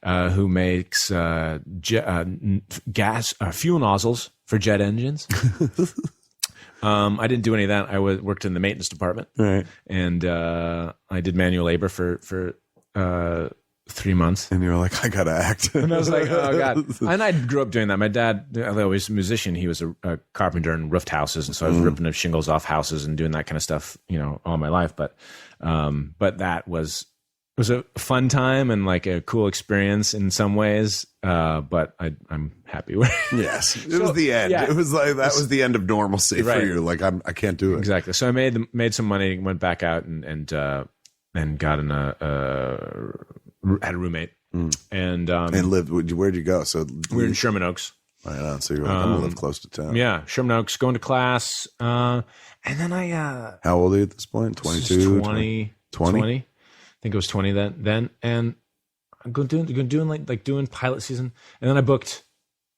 who makes gas fuel nozzles for jet engines. I didn't do any of that. I worked in the maintenance department, Right. and I did manual labor for 3 months. And you're like, I gotta act. And I was like, oh God. And I grew up doing that. My dad, although he was a musician, he was a carpenter and roofed houses. And so I was ripping the shingles off houses and doing that kind of stuff, all my life. But that was a fun time and like a cool experience in some ways. But I'm happy with it. Yes, it was the end. yeah. It was like that was the end of normalcy Right. for you. Like I can't do it. Exactly. So I made some money, went back out and got in had a roommate and lived. Where'd you go? So we were in Sherman Oaks. right on. So you're like, I'm gonna live close to town. Yeah, Sherman Oaks, going to class. And then I How old are you at this point? 22, 20. 20? I think it was 20 then. And I'm doing pilot season. And then I booked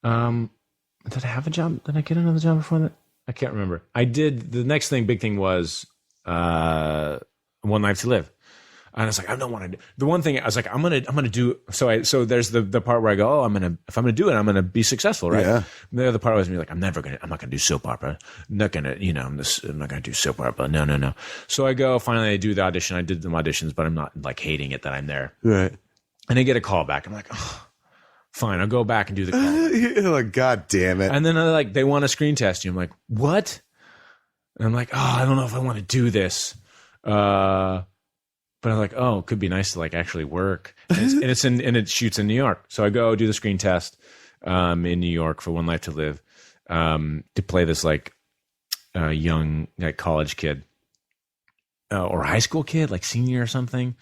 did I have a job? Did I get another job before that? I can't remember. I did. The next big thing was One Life to Live. And I was like, I don't want to do the one thing. I was like, I'm gonna do. So there's the part where I go, oh, if I'm gonna do it, I'm gonna be successful, right? Yeah. The other part was me like, I'm not gonna do soap opera. I'm not gonna do soap opera. No. So I go. Finally, I do the audition. I did the auditions, but I'm not like hating it that I'm there. Right. And I get a call back. I'm like, oh, fine. I'll go back and do the call. You're like, God damn it. And then they want to screen test you. I'm like, what? And I'm like, oh, I don't know if I want to do this. But I'm like, oh, it could be nice to like actually work. And it shoots in New York. So I go do the screen test in New York for One Life to Live to play this like young like college kid or high school kid, like senior or something.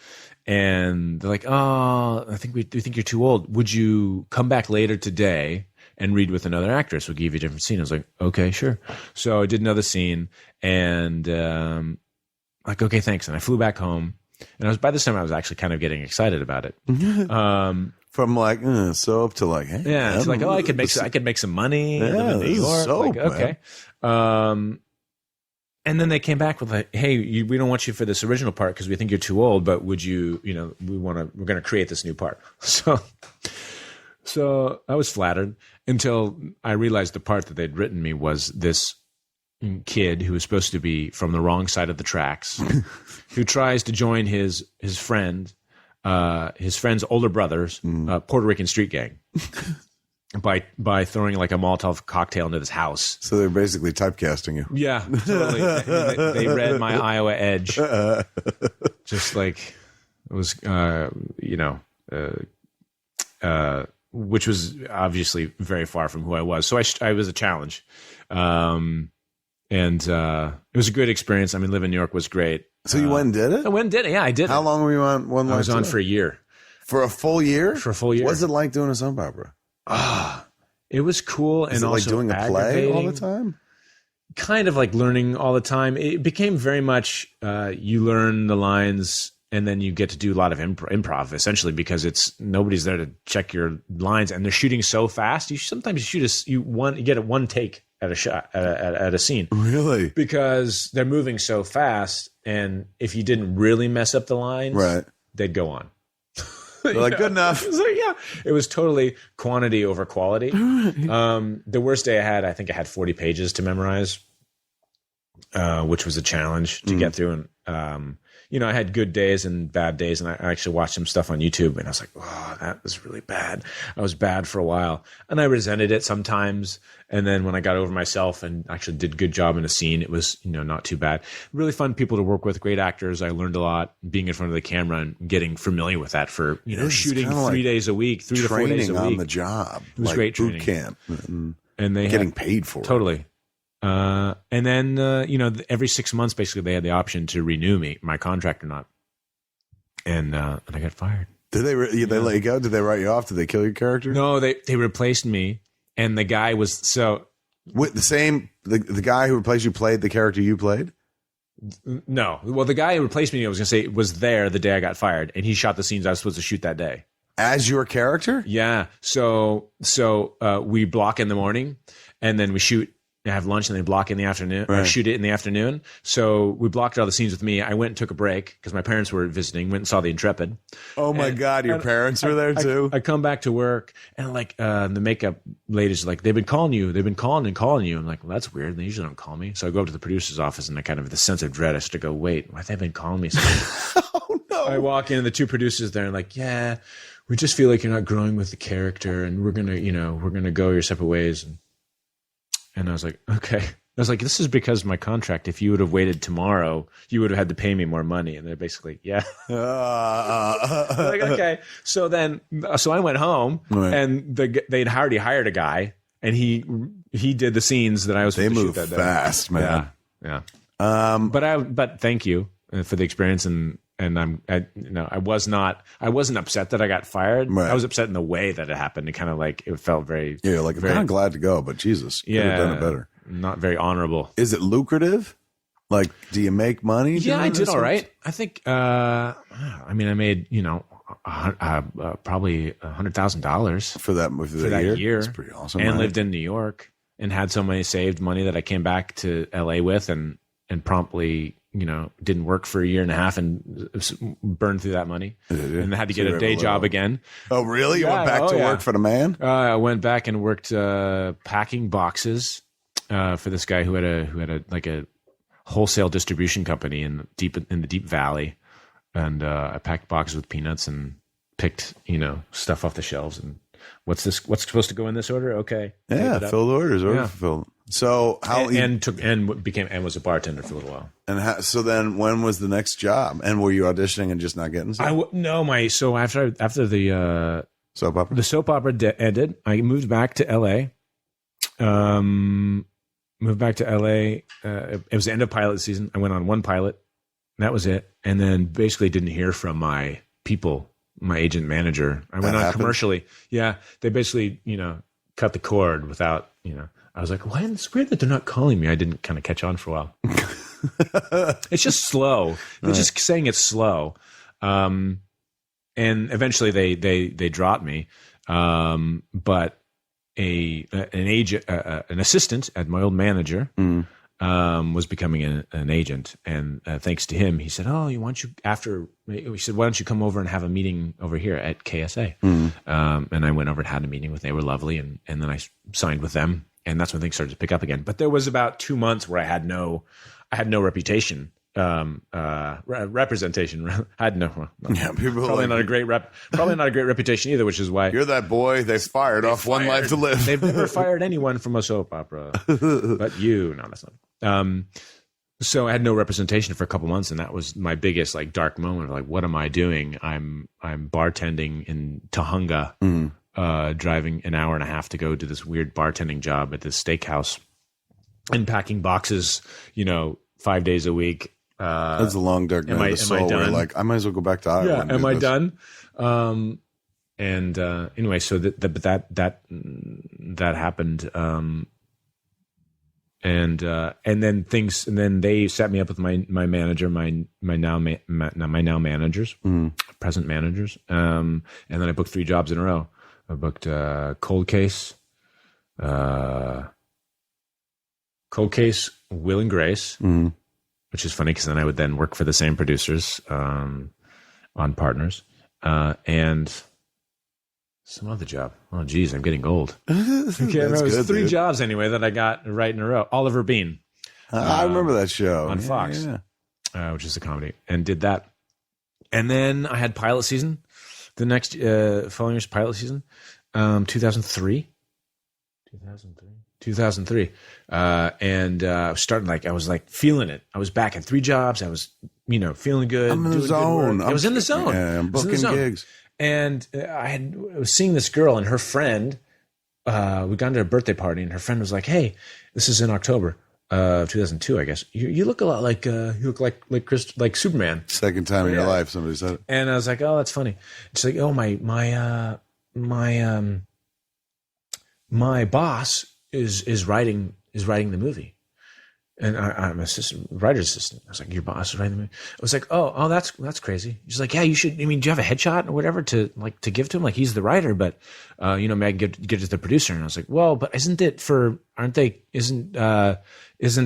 And they're like, oh, we think you're too old. Would you come back later today and read with another actress? We'll give you a different scene. I was like, okay, sure. So I did another scene and like, okay, thanks. And I flew back home. And by this time I was actually kind of getting excited about it. From like soap to like, hey, Yeah, it's like, oh, I could make some money. Yeah, live in New this is York. soap, Like, okay. And then they came back with like, hey, we don't want you for this original part because we think you're too old, but would you, we're going to create this new part. So I was flattered until I realized the part that they'd written me was this kid who was supposed to be from the wrong side of the tracks, who tries to join his friend's older brother's Puerto Rican street gang by throwing like a Molotov cocktail into this house. So they're basically typecasting you. Yeah, totally. They read my Iowa edge, just like it was, which was obviously very far from who I was. So I was a challenge. And it was a great experience. I mean, living in New York was great. So you went and did it? I went and did it. Yeah, I did. How long were you on One Life? I was to on Live? for a year. For a full year? For a full year. What's it like doing a soap opera? It was cool and Is it also like doing a play all the aggravating. time? Kind of like learning all the time. It became very much you learn the lines and then you get to do a lot of improv essentially because nobody's there to check your lines and they're shooting so fast. Sometimes you get a one take at a shot at a scene. Really? Because they're moving so fast, and if you didn't really mess up the lines, Right. they'd go on. They're like, good enough. It was totally quantity over quality. The worst day I had, I think I had 40 pages to memorize, which was a challenge to get through. And, I had good days and bad days, and I actually watched some stuff on YouTube, and I was like, oh, that was really bad. I was bad for a while, and I resented it sometimes. And then when I got over myself and actually did a good job in a scene, it was, not too bad. Really fun people to work with, great actors. I learned a lot being in front of the camera and getting familiar with that for, shooting 3 days a week, 3 to 4 days a week. Training on the job. It was great training. Boot camp. And they getting paid for it. Totally. And then, every 6 months, basically, they had the option to renew my contract or not. And I got fired. Did they let you go? Did they write you off? Did they kill your character? No, they replaced me. And the guy was with the guy who replaced you played the character you played? No. Well, the guy who replaced me, I was going to say, was there the day I got fired, and he shot the scenes I was supposed to shoot that day. As your character? Yeah. So we block in the morning, and then we shoot. Have lunch and then block in the afternoon, or shoot it in the afternoon. So we blocked all the scenes with me. I went and took a break because my parents were visiting, went and saw The Intrepid. Oh my God, your parents were there too? I come back to work, and the makeup lady's like, they've been calling you. They've been calling and calling you. I'm like, well, that's weird. They usually don't call me. So I go up to the producer's office, and I kind of, the sense of dread, I start to go, wait, why have they been calling me? Oh no. I walk in, and the two producers there, and like, yeah, we just feel like you're not growing with the character, and we're going to go your separate ways. And I was like, okay. I was like, this is because of my contract. If you would have waited tomorrow, you would have had to pay me more money. And they're basically, yeah. Like, okay. So I went home, and they'd already hired a guy, and he did the scenes that I was supposed to shoot that day. They move fast, man. Yeah. But thank you for the experience, and I wasn't upset that I got fired. Right. I was upset in the way that it happened. It kind of it felt very, I'm kind of glad to go, but Jesus, could have done it better. Not very honorable. Is it lucrative? Like, do you make money? Yeah, I did all right. I think, I made, probably $100,000 for that year. That's pretty awesome. And lived in New York and had so many saved money that I came back to LA with and promptly, didn't work for a year and a half and burned through that money, and had to get a day job again. Oh, really? You went back to work for the man? I went back and worked packing boxes for this guy who had a wholesale distribution company in the Deep Valley, and I packed boxes with peanuts and picked stuff off the shelves and what's supposed to go in this order? Okay, fill the orders, fulfilled. So how was a bartender for a little while. And so then when was the next job? And were you auditioning and just not getting stuff? So after the soap opera, ended, I moved back to LA. It was the end of pilot season. I went on one pilot, and that was it. And then basically didn't hear from my people, my agent manager. I went on commercially. Yeah, they basically cut the cord without I was like, why? It's weird that they're not calling me. I didn't kind of catch on for a while. It's just slow. They're just saying it's slow. And eventually they dropped me. But an assistant at my old manager was becoming an agent. And thanks to him, he said, why don't you come over and have a meeting over here at KSA? And I went over and had a meeting with them. They were lovely. And then I signed with them. And that's when things started to pick up again. But there was about 2 months where I had no reputation, representation. I had probably not a great reputation either, which is why you're that boy they fired off One Life to Live. They've never fired anyone from a soap opera, but that's not. So I had no representation for a couple months, and that was my biggest dark moment of what am I doing? I'm bartending in Tahunga. Driving an hour and a half to go to this weird bartending job at this steakhouse and packing boxes, 5 days a week. That's a long dark night of the soul where I might as well go back to Iowa. Yeah, am I done? Anyway, so that happened. And then they set me up with my manager, my now managers, present managers. And then I booked 3 jobs in a row. I booked Cold Case, Cold Case, Will and Grace, which is funny because then I would then work for the same producers on Partners, and some other job. Oh, geez, I'm getting old. I can't remember. It was three jobs anyway that I got right in a row. Oliver Bean. I remember that show on Fox, which is a comedy, and did that. And then I had pilot season. The next following year's pilot season, 2003. And I was starting I was feeling it. I was back at three jobs. I was, feeling good. I'm in the zone. I was in the zone. Yeah, I'm booking gigs. And I was seeing this girl and her friend. We got to a birthday party, and her friend was like, "Hey, this is in October, 2002, I guess. You look a lot like like Superman." Second time in your life somebody said it. And I was like, "Oh, that's funny." She's like, "Oh, my boss is writing the movie." And I'm writer's assistant. I was like, "Your boss is writing the movie?" I was like, "Oh, that's crazy." She's like, "Yeah, you should. Do you have a headshot or whatever to give to him? Like, he's the writer, but may I get it to the producer?" And I was like, "Well, but isn't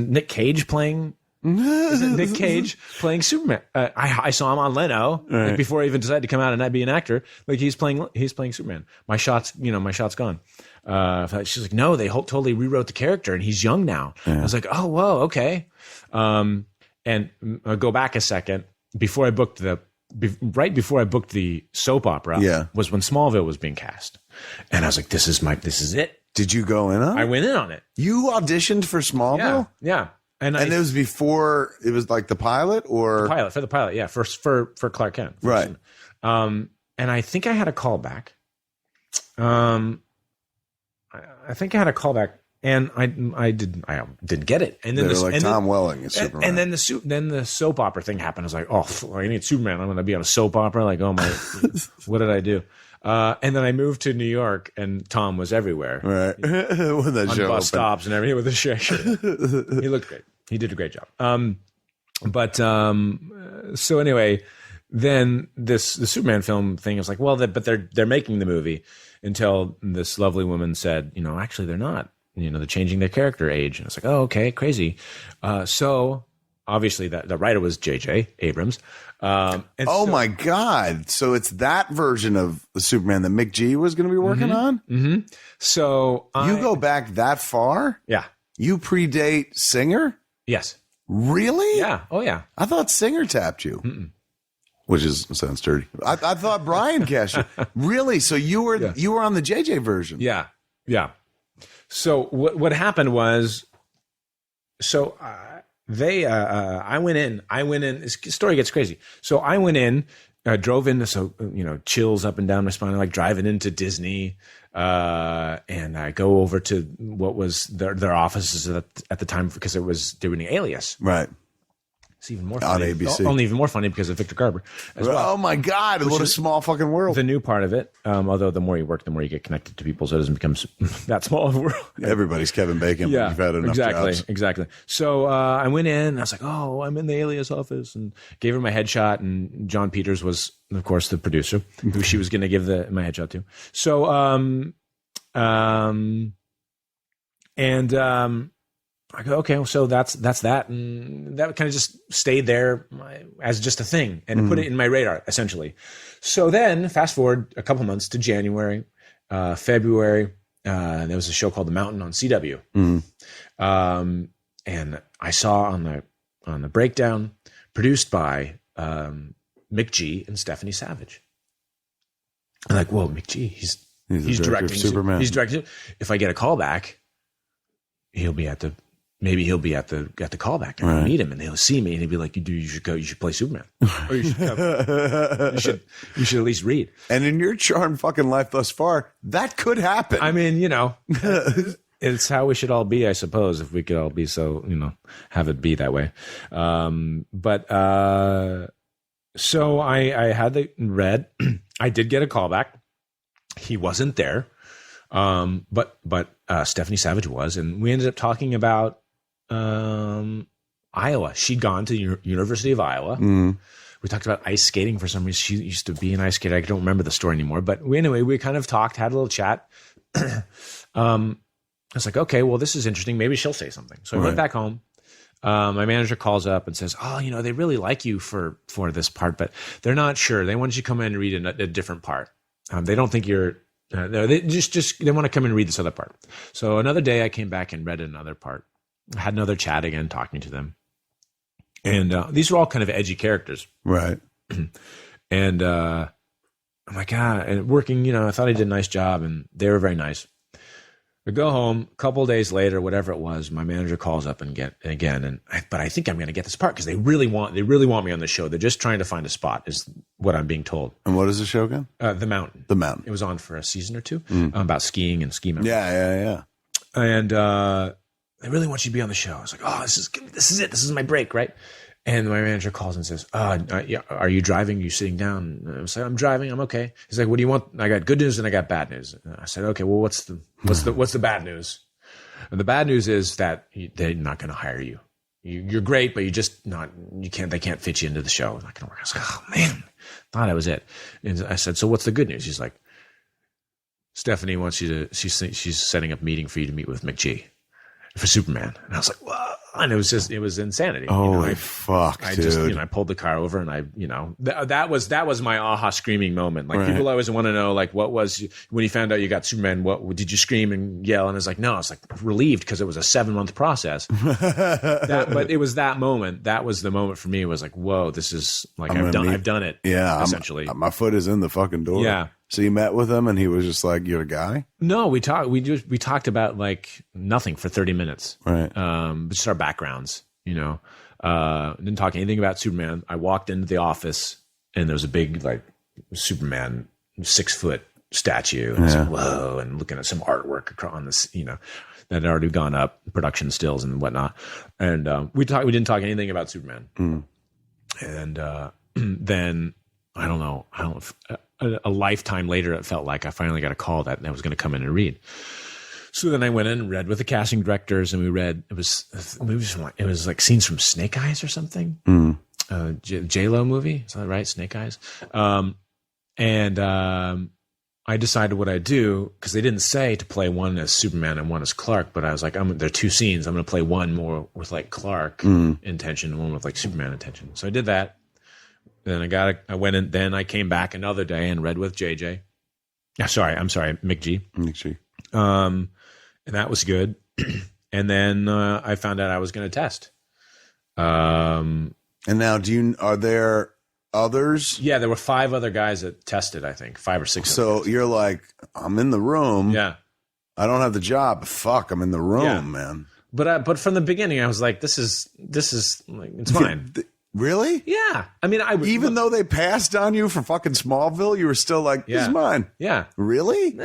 Nick Cage playing?" Isn't Nick Cage playing Superman? I saw him on Leno before I even decided to come out and not be an actor. Like he's playing Superman. My shot's gone. She's like, "No, they totally rewrote the character, and he's young now." I was like, "Oh, whoa, okay." And I'll go back a second. Before I booked right before I booked the soap opera, was when Smallville was being cast, and I was like, "This is it." Did you go in on it? I went in on it. You auditioned for Smallville? Yeah. And it was before it was like the pilot, or the pilot, yeah, for Clark Kent, right? And I think I had a callback. I think I had a callback, and I didn't get it. And then Tom Welling is Superman. And then the soap opera thing happened. I was like, "Oh, I need Superman. I'm going to be on a soap opera." Like, oh my, what did I do? And then I moved to New York, and Tom was everywhere, right? When that on show bus stops and everything with a shirt. He looked great. He did a great job. So anyway, then the Superman film thing is like, well, but they're making the movie, until this lovely woman said, actually they're not. They're changing their character age. And it's like, oh, okay, crazy. So obviously the writer was J.J. Abrams. My God. So it's that version of the Superman that Mick G was going to be working on? Mm-hmm. So you go back that far? Yeah. You predate Singer? Yes. Really? Yeah. Oh, yeah. I thought Singer tapped you. Which sounds dirty. I thought Brian cashed you. Really? So you were on the JJ version? Yeah. Yeah. So what happened was, I went in. This story gets crazy. So I went in, drove into, chills up and down my spine, like driving into Disney. And I go over to what was their offices at the time, because they were doing Alias. Right. It's even more funny. On ABC. Only even more funny because of Victor Garber as well. Oh my God. What a small fucking world. The new part of it. Although the more you work, the more you get connected to people, so it doesn't become that small of a world. Everybody's Kevin Bacon. Yeah, you've had enough jobs. Exactly. So I went in, and I was like, "Oh, I'm in the Alias office," and gave her my headshot. And John Peters was, of course, the producer who she was going to give my headshot to. So, I go, okay, so that's that, and that kind of just stayed there as just a thing, and put it in my radar, essentially. So then, fast forward a couple months to January, February. There was a show called The Mountain on CW, and I saw on the breakdown, produced by Mick G and Stephanie Savage. I'm like, whoa, Mick G, he's directing Superman. He's directing. If I get a call back, he'll be at the callback, and I'll meet him, and he'll see me, and he'll be like, you should play Superman, or you should at least read. And in your charmed fucking life thus far, that could happen. I mean, it's how we should all be, I suppose, if we could all be so, have it be that way. So I had the read. I did get a callback. He wasn't there. But Stephanie Savage was, and we ended up talking about Iowa. She'd gone to University of Iowa. We talked about ice skating for some reason. She used to be an ice skater. I don't remember the story anymore. But anyway, we kind of talked, had a little chat. was like, okay, well, this is interesting. Maybe she'll say something. So I went back home. My manager calls up and says, oh, they really like you for this part, but they're not sure. They want you to come in and read a different part. They don't think you're, they they want to come in and read this other part. So another day I came back and read another part. I had another chat again, talking to them. And these were all kind of edgy characters. Right. And I'm like, and working, I thought I did a nice job, and they were very nice. I go home, a couple of days later, whatever it was, my manager calls up but I think I'm going to get this part because they really want me on the show. They're just trying to find a spot, is what I'm being told. And what is the show again? The Mountain. The Mountain. It was on for a season or two about skiing and ski memories. Yeah. And they really want you to be on the show. I was like, oh, this is it. This is my break, right? And my manager calls and says, yeah, are you driving? Are you sitting down? And I was like, I'm driving. I'm okay. He's like, what do you want? I got good news and I got bad news. And I said, okay, well, what's the bad news? And the bad news is that they're not going to hire you. You're great, but they can't fit you into the show. It's not going to work. I was like, oh man, thought that was it. And I said, so what's the good news? He's like, Stephanie wants you to, she's setting up a meeting for you to meet with McG for Superman. And I was like, whoa. And it was insanity. Holy fuck, dude. I pulled the car over and that was my aha screaming moment. Like people always want to know, like, what was, when you found out you got Superman, what did you scream and yell? And I was like, no, it's like relieved because it was a 7-month process. But it was that moment. That was the moment for me. It was like, whoa, this is like, I've done it. Yeah. Essentially. My foot is in the fucking door. Yeah. So you met with him and he was just like, you're a guy? No, we talked about like nothing for 30 minutes. Right. Just our backgrounds, didn't talk anything about Superman. I walked into the office and there was a big like Superman 6-foot statue. And I was like, whoa, and looking at some artwork on this, that had already gone up, production stills and whatnot. And we didn't talk anything about Superman. And then I don't know, a lifetime later, it felt like I finally got a call that I was going to come in and read. So then I went in and read with the casting directors, and we read. It was like scenes from Snake Eyes or something. J-Lo movie, is that right? Snake Eyes. I decided what I'd do because they didn't say to play one as Superman and one as Clark, but I was like, there are 2 scenes. I'm going to play one more with like Clark intention, and one with like Superman intention. So I did that. Then I went in. Then I came back another day and read with JJ. I'm sorry, McG. McG. And that was good. And then I found out I was going to test. And now, are there others? Yeah, there were 5 other guys that tested. I think 5 or 6. So you're like, I'm in the room. Yeah. I don't have the job. But fuck, I'm in the room, man. But from the beginning, I was like, this is like, it's fine. Really? Yeah. I mean, even though they passed on you for fucking Smallville, you were still like, this is mine. Yeah. Really?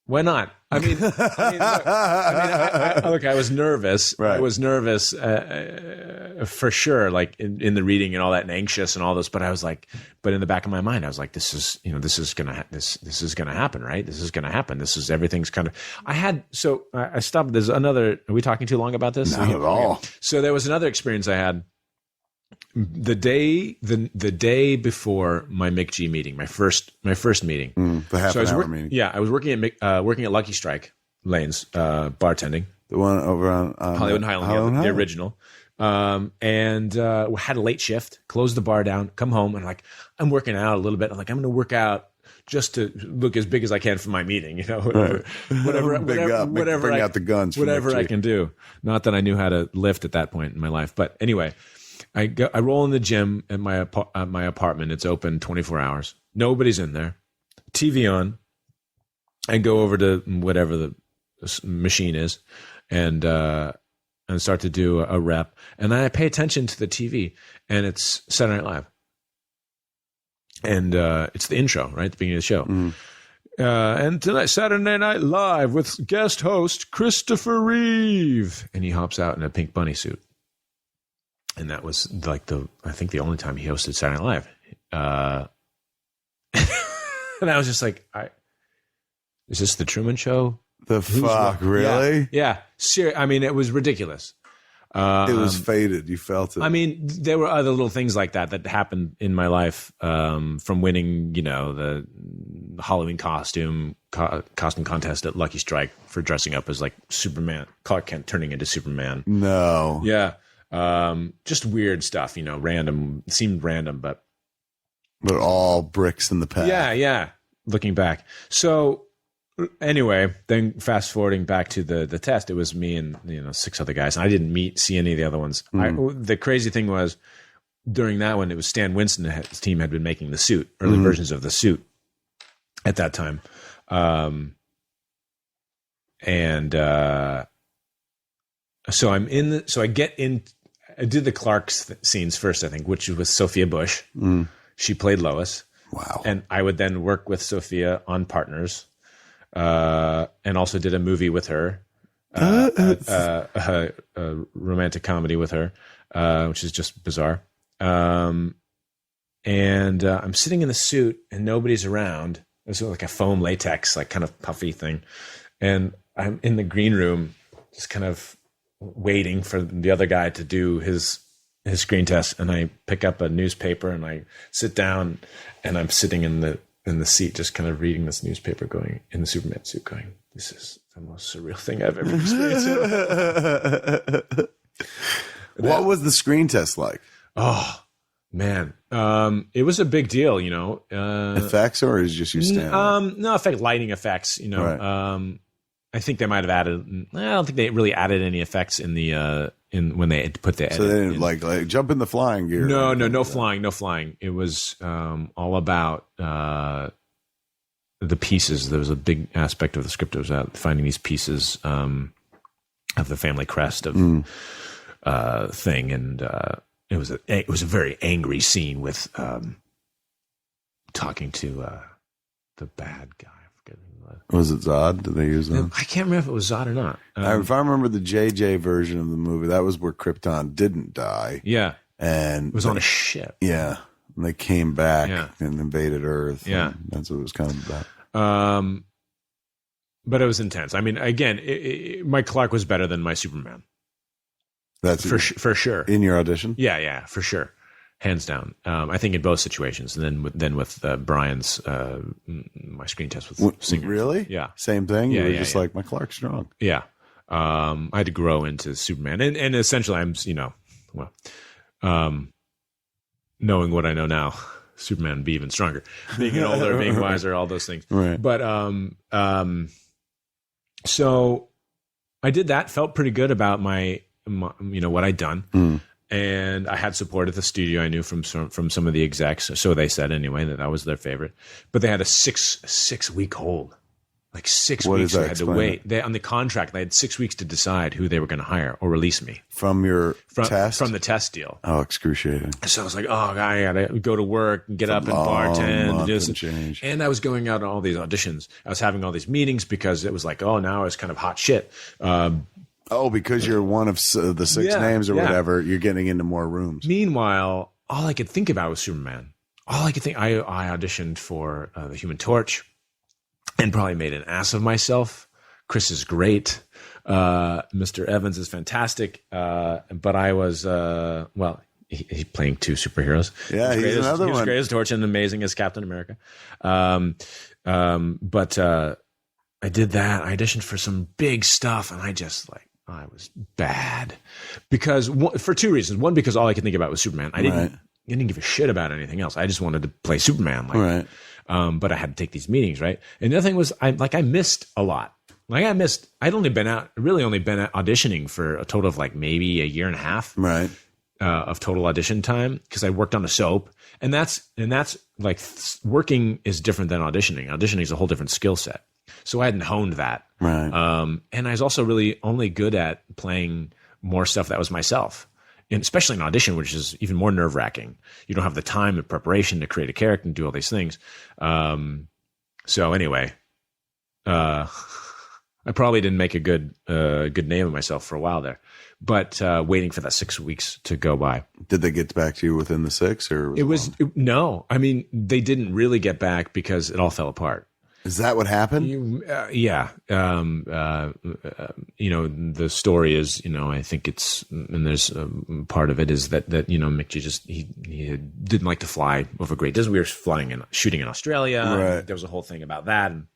Why not? I mean, look, I was nervous. Right. I was nervous for sure, like in the reading and all that, and anxious and all this. But I was like, but in the back of my mind, I was like, this is gonna happen, right? This is gonna happen. Everything's kind of. I stopped. There's another. Are we talking too long about this? Not at all. So there was another experience I had. The day before my McG meeting, my first meeting, the half an hour meeting. Yeah, I was working at Lucky Strike Lanes, bartending. The one over on Hollywood and Highland, the original. And had a late shift, closed the bar down, come home, and I'm working out a little bit. I'm like, I'm going to work out just to look as big as I can for my meeting, whatever bring out the guns, whatever I can do. Not that I knew how to lift at that point in my life, but anyway. I roll in the gym at my apartment. It's open 24 hours. Nobody's in there. TV on. I go over to whatever the machine is, and start to do a rep. And then I pay attention to the TV, and it's Saturday Night Live, and it's the intro right at the beginning of the show. And tonight, Saturday Night Live with guest host Christopher Reeve, and he hops out in a pink bunny suit. And that was like I think the only time he hosted Saturday Night Live. And I was just like, is this the Truman Show? The fuck, really? Yeah. I mean, it was ridiculous. It was fated. You felt it. I mean, there were other little things like that happened in my life, from winning, the Halloween costume contest at Lucky Strike for dressing up as like Superman, Clark Kent turning into Superman. No. Yeah. Just weird stuff, random, seemed random, but all bricks in the path. Yeah. Looking back. So anyway, then fast forwarding back to the test, it was me and 6 other guys, and I didn't see any of the other ones. The crazy thing was, during that one, it was Stan Winston's team had been making the suit, early versions of the suit at that time, so I'm in. So I get in. I did the Clark's scenes first, I think, which was Sophia Bush. She played Lois. Wow. And I would then work with Sophia on Partners. And also did a movie with her, a romantic comedy with her, which is just bizarre. And I'm sitting in the suit and nobody's around. It was like a foam latex, like kind of puffy thing. And I'm in the green room, just kind of waiting for the other guy to do his screen test. And I pick up a newspaper and I sit down, and I'm sitting in the seat, just kind of reading this newspaper, going in the Superman suit, going, "This is the most surreal thing I've ever experienced." What was the screen test like? Oh man, it was a big deal, Effects, or is just you standing? No lighting effects, Right. I think they might have added. I don't think they really added any effects in the when they put the edit. So they didn't like jump in the flying gear. No flying. It was all about the pieces. There was a big aspect of the script that was out finding these pieces of the family crest of thing, and it was a very angry scene with talking to the bad guy. Was it Zod? Did they use that? I can't remember if it was Zod or not. If I remember the JJ version of the movie, that was where Krypton didn't die. Yeah. And it was on a ship. Yeah. And they came back and invaded Earth. Yeah. That's what it was kind of about. But it was intense. I mean, again, my Clark was better than my Superman. That's for sure. In your audition? Yeah, for sure. Hands down. I think in both situations. And then with Brian's, my screen test with singers. Really? Yeah. Same thing? You were just like, my Clark's strong. Yeah. I had to grow into Superman. And essentially, I'm, knowing what I know now, Superman would be even stronger. Being older, being wiser, all those things. Right. But so I did that, felt pretty good about my what I'd done. And I had support at the studio. I knew from some of the execs, so they said anyway, that I was their favorite. But they had a six week hold, like 6 weeks. I had to wait. On the contract, they had 6 weeks to decide who they were going to hire or release me from your test, from the test deal. Oh, excruciating! So I was like, oh, I gotta go to work and get up and bartend, and I was going out on all these auditions. I was having all these meetings because it was like, oh, now it's kind of hot shit. Because you're one of the 6 names or whatever, you're getting into more rooms. Meanwhile, all I could think about was Superman. All I could think, I auditioned for the Human Torch and probably made an ass of myself. Chris is great. Mr. Evans is fantastic. But I was, he's playing 2 superheroes. Yeah, he's another one. He's great as Torch and amazing as Captain America. But I did that. I auditioned for some big stuff, and I was bad because for 2 reasons. One, because all I could think about was Superman. I didn't give a shit about anything else. I just wanted to play Superman. But I had to take these meetings, right? And the other thing was, I missed a lot. I'd only been auditioning for a total of maybe a year and a half, right? Of total audition time, because I worked on a soap, and that's like working is different than auditioning. Auditioning is a whole different skill set. So I hadn't honed that. Right. And I was also really only good at playing more stuff that was myself, and especially in audition, which is even more nerve wracking. You don't have the time and preparation to create a character and do all these things. So anyway, I probably didn't make a good name of myself for a while there, but waiting for that 6 weeks to go by. Did they get back to you within the 6, or no? I mean, they didn't really get back because it all fell apart. Is that what happened? Yeah. The story is, I think it's, and there's part of it is that Mick he didn't like to fly over Great Disney. We were shooting in Australia. Right. There was a whole thing about that. And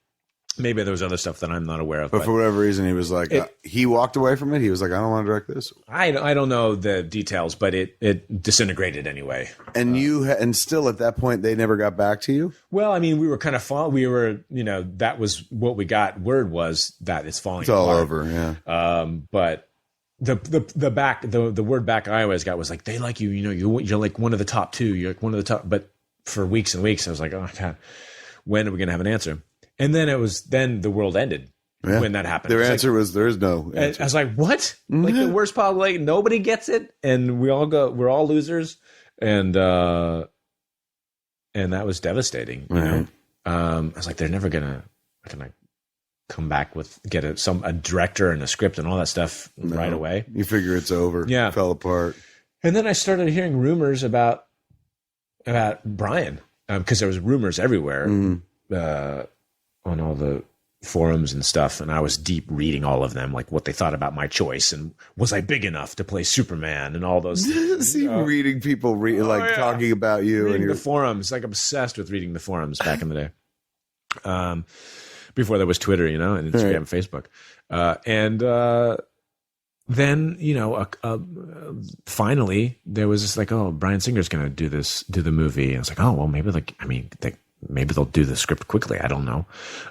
maybe there was other stuff that I'm not aware of. But for whatever reason, he was like, he walked away from it. He was like, I don't want to direct this. I don't know the details, but it disintegrated anyway. And and still at that point, they never got back to you? Well, I mean, we were kind of that was what we got. Word was that it's falling apart. It's all over, yeah. But the word back I always got was like, they like you, you're like one of the top two. You're like one of the top. But for weeks and weeks, I was like, oh God, when are we going to have an answer? And then the world ended when that happened. Their answer was there's no answer. I was like, what? Like the worst possible, like nobody gets it. And we're all losers. And that was devastating. You know? I was like, they're never gonna come back with get a director and a script and all that stuff right away. You figure it's over. Yeah. It fell apart. And then I started hearing rumors about Brian, because there was rumors everywhere. On all the forums and stuff, and I was deep reading all of them, like what they thought about my choice and was I big enough to play Superman and all those things. See, reading people talking about you reading and the forums, like obsessed with reading the forums back in the day, before there was Twitter, and Instagram and Facebook, and then finally there was this like, oh, Bryan Singer's going to do the movie, and I was like, oh well, maybe they'll do the script quickly. I don't know.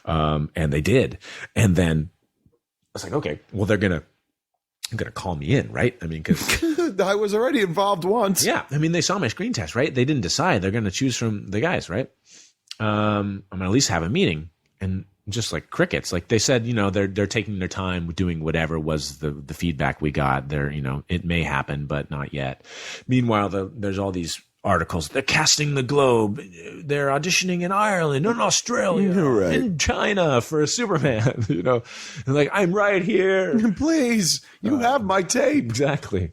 And they did. And then I was like, okay, well, they're going to call me in, right? I mean, because I was already involved once. Yeah. I mean, they saw my screen test, right? They didn't decide. They're going to choose from the guys, right? I'm going to at least have a meeting. And just like crickets, like they said, they're taking their time doing whatever was the feedback we got. It may happen, but not yet. Meanwhile, there's all these articles. They're casting the Globe. They're auditioning in Ireland, in Australia, in China for a Superman. They're like, I'm right here. Please, you have my tape. Exactly.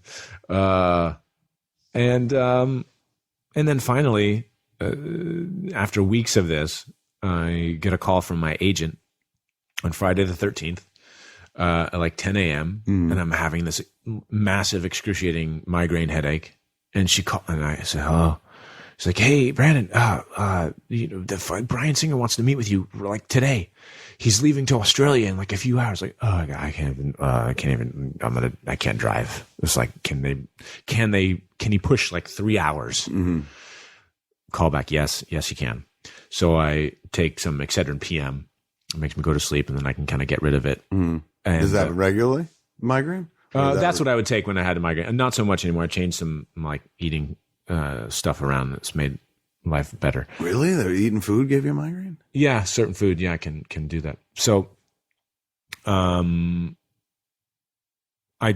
And then finally, after weeks of this, I get a call from my agent on Friday the 13th at like 10 a.m. And I'm having this massive, excruciating migraine headache. And she called, and I said, "Hello." She's like, "Hey, Brandon, Bryan Singer wants to meet with you like today. He's leaving to Australia in like a few hours." Like, oh, God, I can't drive. It's like, can he push like 3 hours? Call back. Yes, you can. So I take some Excedrin PM. It makes me go to sleep, and then I can kind of get rid of it. And, is that regularly migraine? That's what I would take when I had a migraine. And not so much anymore. I changed some like eating stuff around that's made life better. Really? They're eating food gave you a migraine? Yeah, certain food. Yeah, I can do that. So I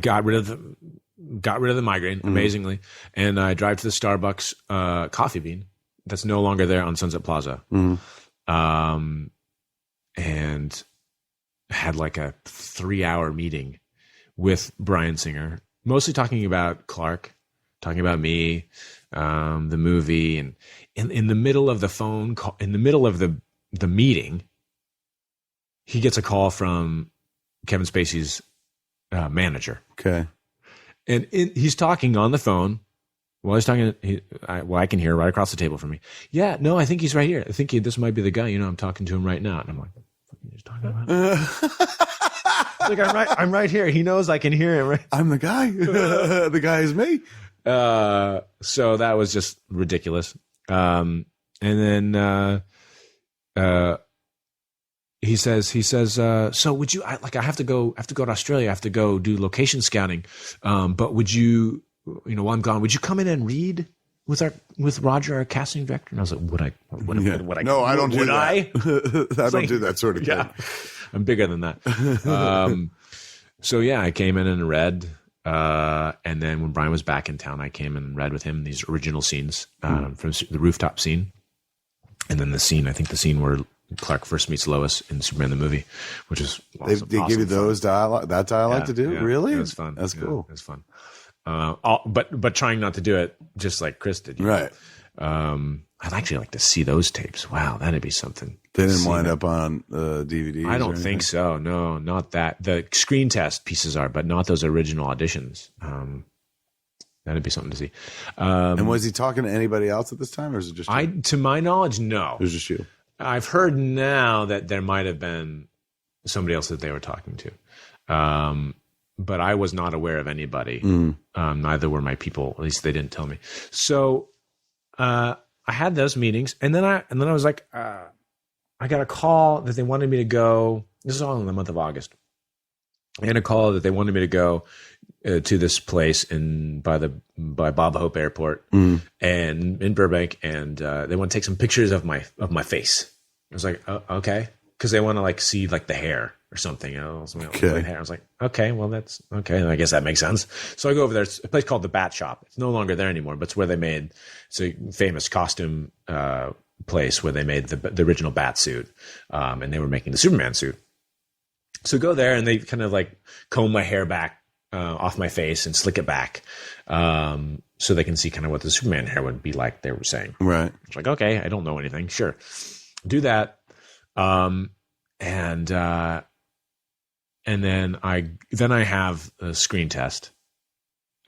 got rid of the migraine amazingly. And I drive to the Starbucks Coffee Bean that's no longer there on Sunset Plaza. And had like a 3-hour meeting with Bryan Singer, mostly talking about Clark, talking about me, the movie, and in the middle of the phone call, in the middle of the meeting, he gets a call from Kevin Spacey's manager. Okay, and he's talking on the phone while he's talking. I can hear right across the table from me. Yeah, no, I think he's right here. I think this might be the guy. I'm talking to him right now, and I'm like, what the fuck are you just talking about? Like, I'm right here. He knows I can hear him. Right? I'm the guy. The guy is me. So that was just ridiculous. And then he says, so would you? I have to go to Australia. I have to go do location scouting. But would you? While I'm gone, would you come in and read with Roger, our casting director? And I was like, would I? No, I don't do that. I don't do that sort of thing. Yeah. I'm bigger than that. So yeah, I came in and read. And then when Brian was back in town, I came in and read with him these original scenes from the rooftop scene. And then the scene where Clark first meets Lois in Superman the movie, which is awesome. They give you those dialogue to do? Yeah, really? It was fun. That's cool. It was fun. But trying not to do it just like Chris did. Right. I'd actually like to see those tapes. Wow, that'd be something. They didn't wind up on DVDs. I don't think so. No, not that. The screen test pieces are, but not those original auditions. That'd be something to see. And was he talking to anybody else at this time, or is it just you? To my knowledge, no. It was just you. I've heard now that there might have been somebody else that they were talking to. But I was not aware of anybody. Neither were my people. At least they didn't tell me. So I had those meetings, and then I was like, I got a call that they wanted me to go. This is all in the month of August. I had a call that they wanted me to go to this place by Bob Hope Airport and in Burbank, and they want to take some pictures of my face. I was like, oh, okay, because they want to like see like the hair or something. Okay. Hair. I was like, okay, well that's okay. I guess that makes sense. So I go over there. It's a place called the Bat Shop. It's no longer there anymore, but it's where they made. It's a famous costume place where they made the original Bat suit, and they were making the Superman suit. So go there, and they kind of like comb my hair back off my face and slick it back, so they can see kind of what the Superman hair would be like. They were saying, right? It's like, okay, I don't know anything. Sure, do that, and then I have a screen test,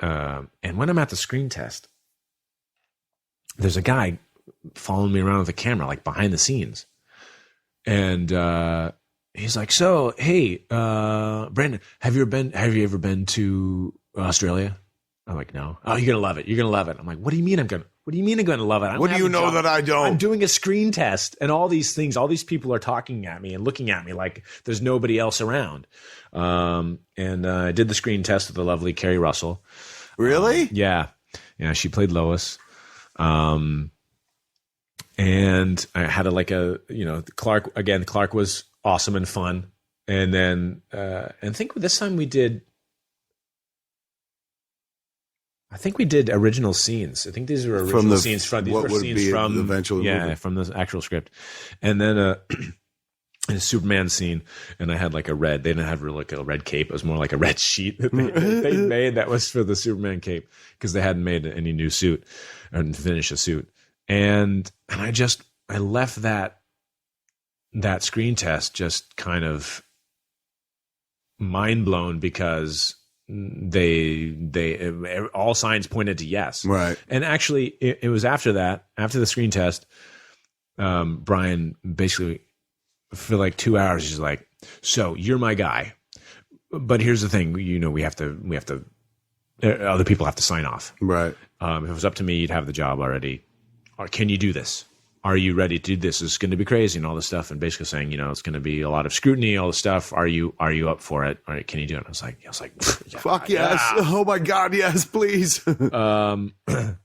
and when I'm at the screen test, there's a guy following me around with a camera, like behind the scenes, and he's like, so, hey, Brandon, have you ever been to Australia? I'm like, no. Oh, you're gonna love it. You're gonna love it. I'm like, what do you mean I'm gonna love it? What do you know that I don't? I'm doing a screen test, and all these things, all these people are talking at me and looking at me like there's nobody else around. And I did the screen test with the lovely Carrie Russell. Really? Yeah, she played Lois. And I had Clark again. Clark was awesome and fun. And then, and I think this time we did original scenes. I think these were original scenes from these were scenes from the eventual movie. from the actual script. And then a Superman scene, and I had like a red. They didn't have like a red cape. It was more like a red sheet that they made that was for the Superman cape because they hadn't made any new suit or finished a suit. And I left that screen test just kind of mind blown because they all signs pointed to yes. Right. And actually it was after the screen test, Brian basically for like 2 hours, he's like, so you're my guy, but here's the thing, we have to other people have to sign off. Right. If it was up to me, you'd have the job already. Or can you do this? Are you ready to do this? It's going to be crazy and all this stuff. And basically saying, it's going to be a lot of scrutiny, all this stuff. Are you up for it? All right, can you do it? I was like, yeah, fuck yes. Yeah. Oh my God. Yes, please. And then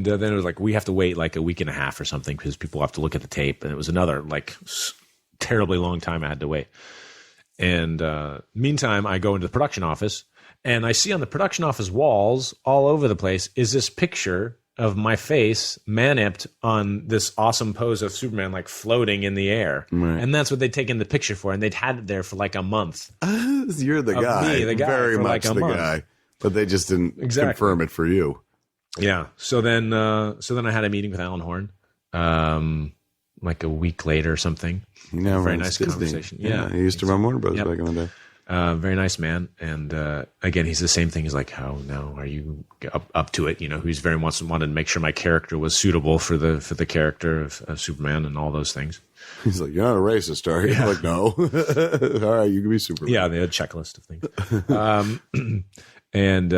it was like, we have to wait like a week and a half or something because people have to look at the tape. And it was another like terribly long time I had to wait. And meantime, I go into the production office and I see on the production office walls all over the place is this picture of my face manipped on this awesome pose of Superman, like floating in the air. Right. And that's what they'd taken the picture for. And they'd had it there for like a month. You're the guy. Me, the guy. Very much like the guy. But they just didn't confirm it for you. Yeah. So then I had a meeting with Alan Horn, like a week later or something. Very nice conversation. Yeah. He used to run Warner Bros. Back in the day. Very nice man. And again, he's the same thing. He's like, how now are you up to it? He's very much wanted to make sure my character was suitable for the character of Superman and all those things. He's like, you're not a racist, are you? Yeah. Like, no. All right, you can be Superman. Yeah, they had a checklist of things. And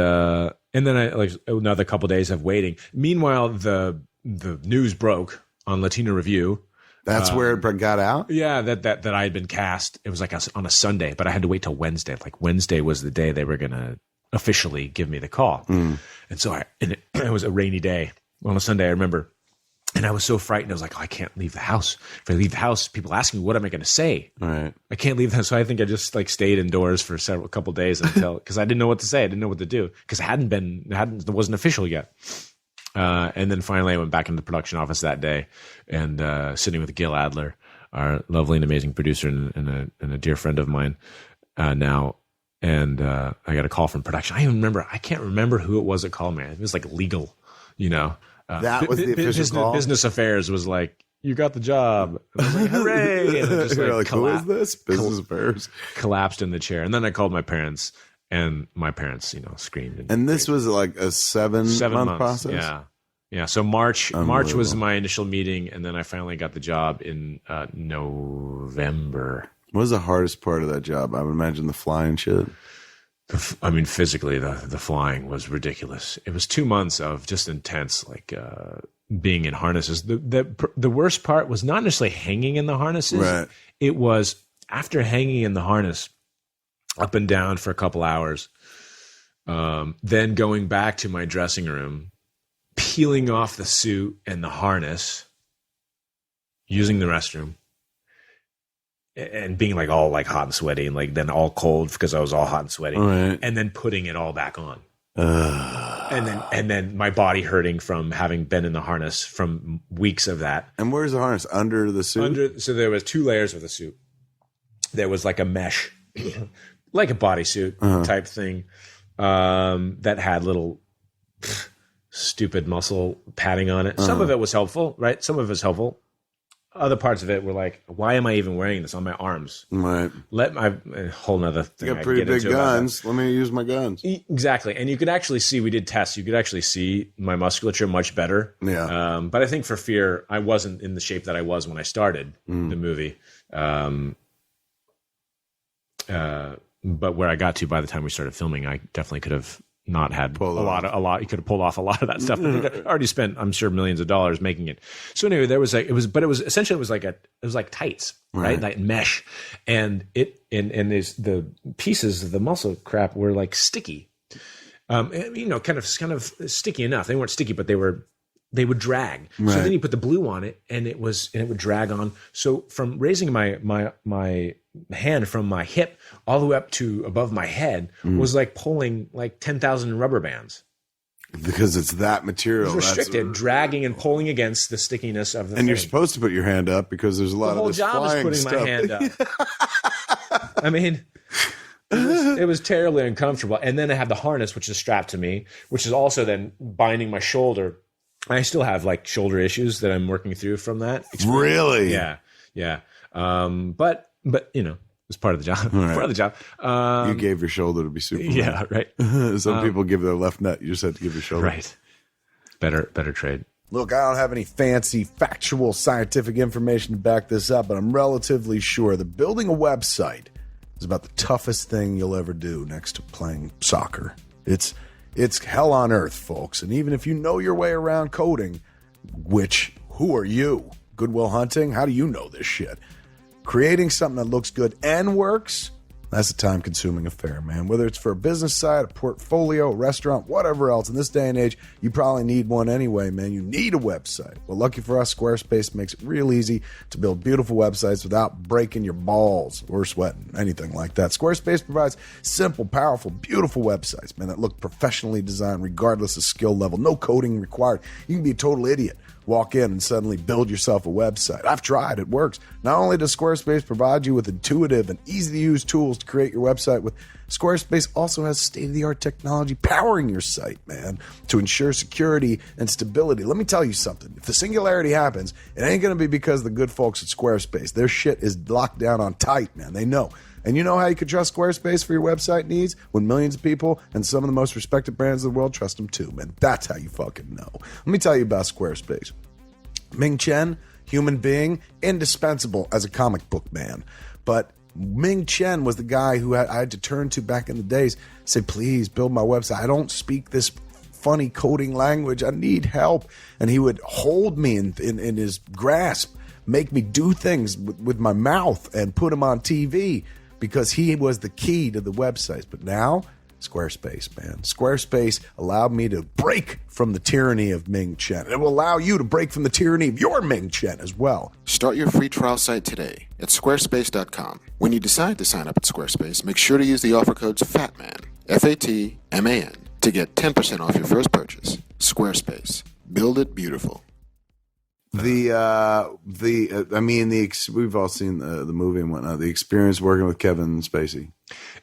then I like another couple of days of waiting. Meanwhile, the news broke on Latino Review. That's where it got out? Yeah, that I had been cast. It was like on a Sunday, but I had to wait till Wednesday. Like Wednesday was the day they were going to officially give me the call. And so it was a rainy day on a Sunday, I remember. And I was so frightened. I was like, I can't leave the house. If I leave the house, people ask me, what am I going to say? Right. I can't leave the house. So I think I just like stayed indoors for a couple of days because I didn't know what to say. I didn't know what to do because it wasn't official yet. And then finally I went back into the production office that day and sitting with Gil Adler, our lovely and amazing producer and a dear friend of mine now. And I got a call from production. I can't remember who it was that called me. It was like legal. you know, That was the official call? Business Affairs was like, you got the job. And I was like, hooray! And it just like, who is this? Business Affairs collapsed in the chair. And then I called my parents, and my parents, screamed. And this was like a 7-month process? Yeah. Yeah. So March was my initial meeting, and then I finally got the job in November. What was the hardest part of that job? I would imagine the flying shit. I mean, physically, the flying was ridiculous. It was 2 months of just intense, like being in harnesses. The worst part was not necessarily hanging in the harnesses. Right. It was after hanging in the harness up and down for a couple hours, then going back to my dressing room, peeling off the suit and the harness, using the restroom, and being like all like hot and sweaty, and like then all cold because I was all hot and sweaty, right. And then putting it all back on, and then my body hurting from having been in the harness from weeks of that. And where's the harness? Under the suit? So there was 2 layers of the suit. There was like a mesh, like a bodysuit type thing, that had little stupid muscle padding on it. Some of it was helpful, right? Some of it was helpful. Other parts of it were like, why am I even wearing this on my arms? Right. A whole nother thing. You got pretty big guns. Let me use my guns. Exactly. And you could actually see, we did tests, you could actually see my musculature much better. Yeah. But I think for fear, I wasn't in the shape that I was when I started the movie. But where I got to by the time we started filming, I definitely could have not had a lot. You could have pulled off a lot of that stuff. I already spent, I'm sure, millions of dollars making it. So anyway, there was like, it was like tights, right? Like mesh, and the pieces of the muscle crap were like sticky, kind of sticky enough. They weren't sticky, but they would drag. Right. So then you put the blue on it, and it would drag on. So from raising my hand from my hip all the way up to above my head was like pulling like 10,000 rubber bands. Because it's that material. It was restricted, dragging and pulling against the stickiness of the thing. And you're supposed to put your hand up because there's a lot of this flying the whole job is putting my hand up. I mean, it was terribly uncomfortable. And then I have the harness, which is strapped to me, which is also then binding my shoulder. I still have like shoulder issues that I'm working through from that experience. Really? Yeah. But it's part of the job. Right. Part of the job. You gave your shoulder to be Superman. Yeah, right. Some people give their left nut. You just have to give your shoulder. Right. Better trade. Look, I don't have any fancy, factual, scientific information to back this up, but I'm relatively sure that building a website is about the toughest thing you'll ever do next to playing soccer. It's hell on earth, folks. And even if you know your way around coding, which, who are you? Goodwill Hunting? How do you know this shit? Creating something that looks good and works, that's a time-consuming affair, man. Whether it's for a business site, a portfolio, a restaurant, whatever else, in this day and age, you probably need one anyway, man. You need a website. Well, lucky for us, Squarespace makes it real easy to build beautiful websites without breaking your balls or sweating, anything like that. Squarespace provides simple, powerful, beautiful websites, man, that look professionally designed regardless of skill level. No coding required. You can be a total idiot. Walk in and suddenly build yourself a website. I've tried. It works. Not only does Squarespace provide you with intuitive and easy-to-use tools to create your website with, Squarespace also has state-of-the-art technology powering your site, man, to ensure security and stability. Let me tell you something. If the singularity happens, it ain't going to be because of the good folks at Squarespace. Their shit is locked down on tight, man. They know. And you know how you can trust Squarespace for your website needs? When millions of people and some of the most respected brands in the world trust them too, man. That's how you fucking know. Let me tell you about Squarespace. Ming Chen, human being, indispensable as a comic book man. But Ming Chen was the guy who I had to turn to back in the days, say, please build my website. I don't speak this funny coding language. I need help. And he would hold me in his grasp, make me do things with my mouth and put them on TV, because he was the key to the websites. But now, Squarespace, man. Squarespace allowed me to break from the tyranny of Ming Chen. It will allow you to break from the tyranny of your Ming Chen as well. Start your free trial site today at squarespace.com. When you decide to sign up at Squarespace, make sure to use the offer codes FATMAN, FATMAN, to get 10% off your first purchase. Squarespace. Build it beautiful. We've all seen the movie and whatnot. The experience working with Kevin Spacey.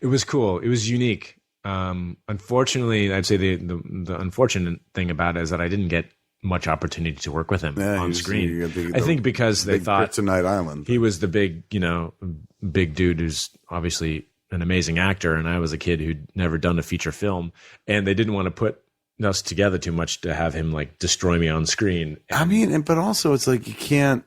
It was cool. It was unique. Unfortunately, I'd say the unfortunate thing about it is that I didn't get much opportunity to work with him on screen. I think because they thought Kryptonite Island. He was the big, big dude who's obviously an amazing actor, and I was a kid who'd never done a feature film, and they didn't want to put us together too much to have him like destroy me on screen. But also it's like you can't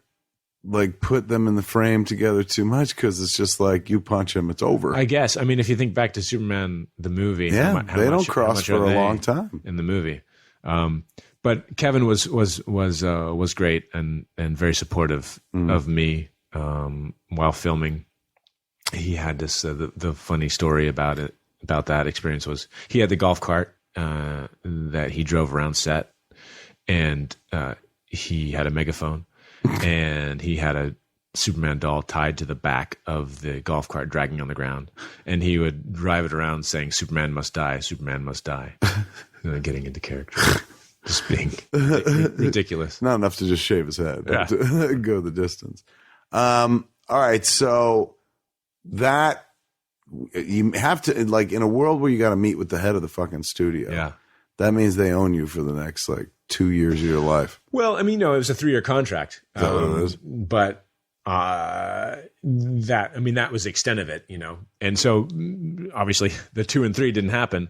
like put them in the frame together too much because it's just like you punch him, it's over. I guess. I mean, if you think back to Superman the movie, they don't cross for a long time in the movie. But Kevin was great and very supportive of me while filming. He had this the funny story about that experience was he had the golf cart that he drove around set, and he had a megaphone, and he had a Superman doll tied to the back of the golf cart dragging on the ground, and he would drive it around saying Superman must die, Superman must die. Getting into character. Just being ridiculous. Not enough to just shave his head, but to go the distance. All right, so that you have to, like, in a world where you got to meet with the head of the fucking studio. Yeah, that means they own you for the next like 2 years of your life. Well, I mean, no, it was a 3-year contract. Is that what it is? But that was the extent of it, And so obviously the 2 and 3 didn't happen.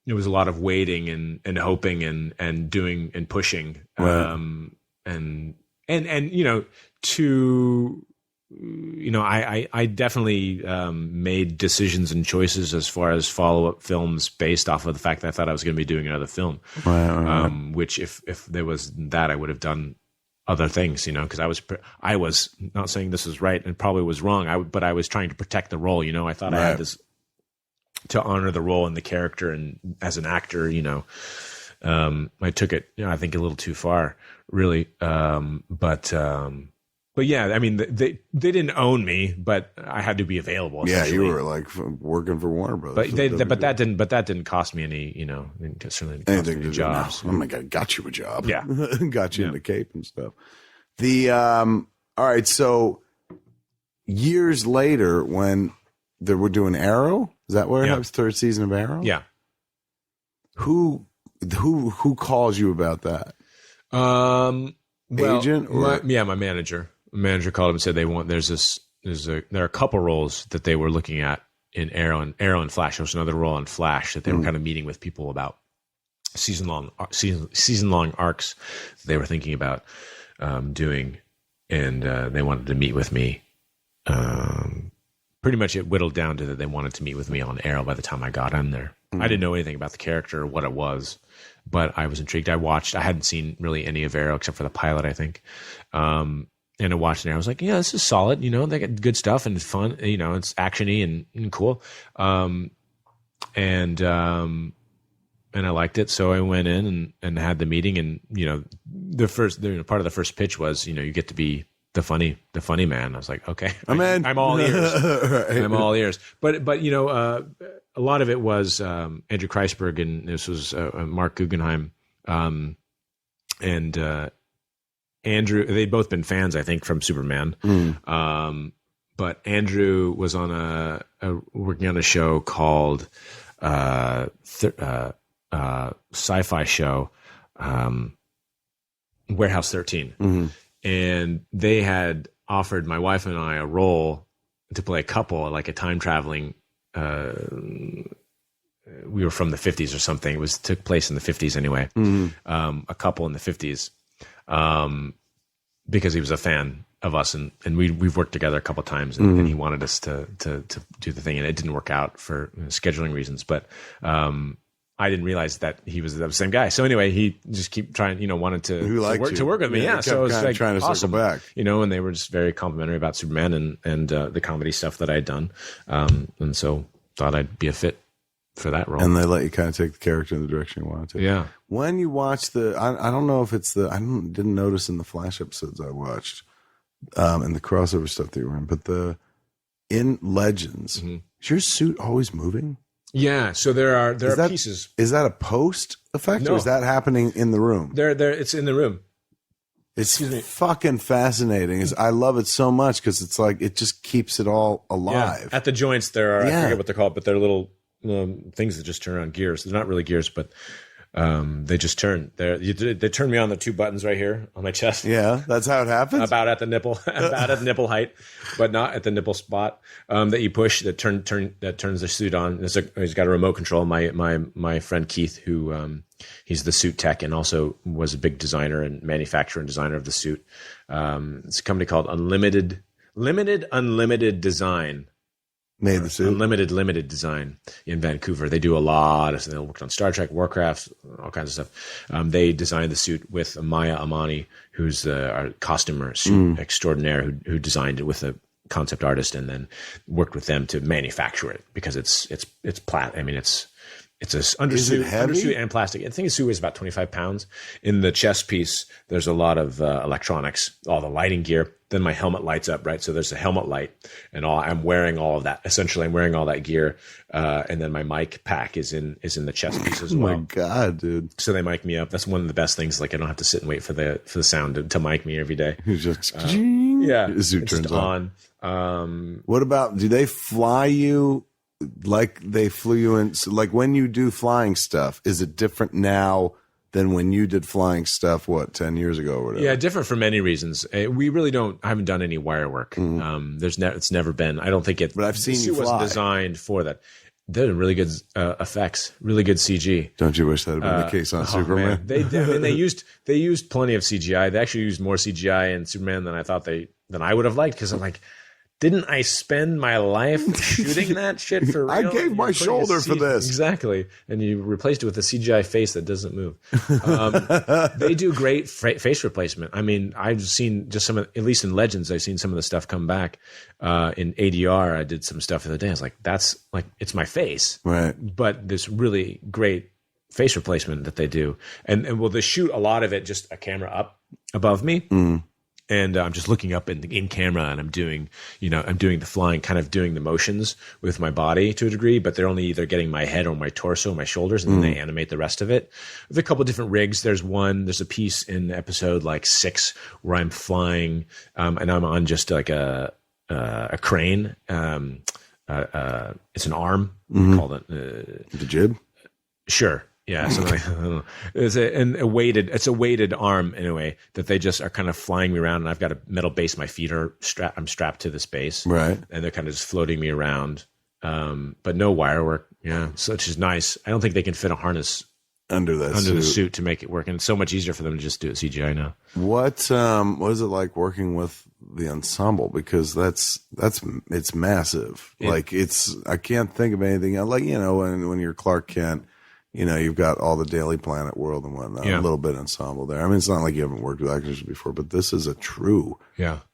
It was a lot of waiting and hoping and doing and pushing. Right. I definitely made decisions and choices as far as follow-up films based off of the fact that I thought I was going to be doing another film. Right. Which if there was that, I would have done other things, because I was not saying this was right and probably was wrong. But I was trying to protect the role. I thought I had this to honor the role and the character, and as an actor, I took it, I think a little too far, really. But yeah, I mean, they didn't own me, but I had to be available. Yeah, you were like working for Warner Brothers. But that didn't cost me any, certainly didn't cost me any jobs. Oh my God, got you a job. Yeah, got you in the cape and stuff. All right, so years later, when they were doing Arrow, is that where it was? Third season of Arrow? Yeah. Who calls you about that? Agent? My manager. My manager called him and said there are a couple roles that they were looking at in Arrow and Flash. There was another role in Flash that they were kind of meeting with people about season long arcs that they were thinking about doing, and they wanted to meet with me. Pretty much it whittled down to that they wanted to meet with me on Arrow by the time I got in there. I didn't know anything about the character or what it was, but I was intrigued. I hadn't seen really any of Arrow except for the pilot, I think. And I watched it and I was like, yeah, this is solid. They got good stuff and it's fun. It's actiony and cool. And I liked it. So I went in and had the meeting, and, part of the first pitch was, you get to be the funny man. I was like, okay, I'm all ears. Right. I'm all ears. But a lot of it was Andrew Kreisberg, and this was Mark Guggenheim, and Andrew. They'd both been fans, I think, from Superman. But Andrew was on working on a show called sci-fi show, Warehouse 13. And they had offered my wife and I a role to play a couple, like a time traveling. We were from the 50s or something. It took place in the 50s anyway. A couple in the 50s, because he was a fan of us, and we've worked together a couple times, and he wanted us to do the thing, and it didn't work out for scheduling reasons. But I didn't realize that he was the same guy. So anyway, he just keep trying, wanted to work with me. Yeah, so it was like trying to awesome. Circle back. And they were just very complimentary about Superman and the comedy stuff that I had done, and so thought I'd be a fit for that role. And they let you kind of take the character in the direction you wanted to. Yeah. When you watch I don't know if it's I didn't notice in the Flash episodes I watched, and the crossover stuff that you were in, but in Legends, is your suit always moving? Yeah, so there are pieces. Is that a post effect, or is that happening in the room? It's in the room. It's fucking fascinating. I love it so much because it's like it just keeps it all alive. Yeah. At the joints, there are I forget what they're called, but they're little things that just turn on, gears. They're not really gears, but they just turn. They turn me on the two buttons right here on my chest. Yeah, that's how it happens. About at the nipple, about at nipple height, but not at the nipple spot. That you push that turns the suit on. He's got a remote control. My friend Keith, who he's the suit tech and also was a big designer and manufacturer and designer of the suit. It's a company called Unlimited Design. Made the suit. Limited Design in Vancouver. They do a lot of. They worked on Star Trek, Warcraft, all kinds of stuff. They designed the suit with Maya Amani, who's our costumer, suit extraordinaire, who designed it with a concept artist, and then worked with them to manufacture it because it's I mean, it's a undersuit and plastic. I think the suit weighs about 25 pounds. In the chest piece, there's a lot of electronics, all the lighting gear. Then my helmet lights up, right? So there's a helmet light, and I'm wearing all of that. Essentially, I'm wearing all that gear, and then my mic pack is in the chest piece as well. Oh my god, dude! So they mic me up. That's one of the best things. Like I don't have to sit and wait for the sound to mic me every day. You just the suit turns on. What about? Do they fly you like they flew you in? So like when you do flying stuff, is it different now than when you did flying stuff? 10 years ago or whatever? Yeah, different for many reasons. We really don't. I haven't done any wire work. It's never been. I don't think it. But I've seen the suit you fly. wasn't designed for that. They're really good effects, really good CG. Don't you wish that had been the case on Superman? Man. They used plenty of CGI. They actually used more CGI in Superman than I would have liked, because I'm like, didn't I spend my life shooting that shit for real? I gave my shoulder for this. Exactly. And you replaced it with a CGI face that doesn't move. They do great face replacement. I mean, I've seen just some of, at least in Legends, I've seen some of the stuff come back. In ADR, I did some stuff the other day. I was like, that's like, it's my face. Right. But this really great face replacement that they do. And well, they shoot a lot of it, just a camera up above me. And I'm just looking up in camera, and I'm doing the flying, kind of doing the motions with my body to a degree, but they're only either getting my head or my torso, my shoulders, and then they animate the rest of it. There's a couple of different rigs. There's a piece in episode like 6 where I'm flying, and I'm on just like a crane. It's an arm. We call it The jib? Sure. Yeah, something like, I don't know. It's a weighted arm in a way that they just are kind of flying me around, and I've got a metal base. My feet are I'm strapped to this base, right? And they're kind of just floating me around, but no wire work. Yeah, so which is nice. I don't think they can fit a harness under the suit to make it work, and it's so much easier for them to just do it CGI now. What is it like working with the ensemble? Because it's massive. I can't think of anything like, when you're Clark Kent. You've got all the Daily Planet world and whatnot, a little bit of ensemble there. I mean, it's not like you haven't worked with actors before, but this is a true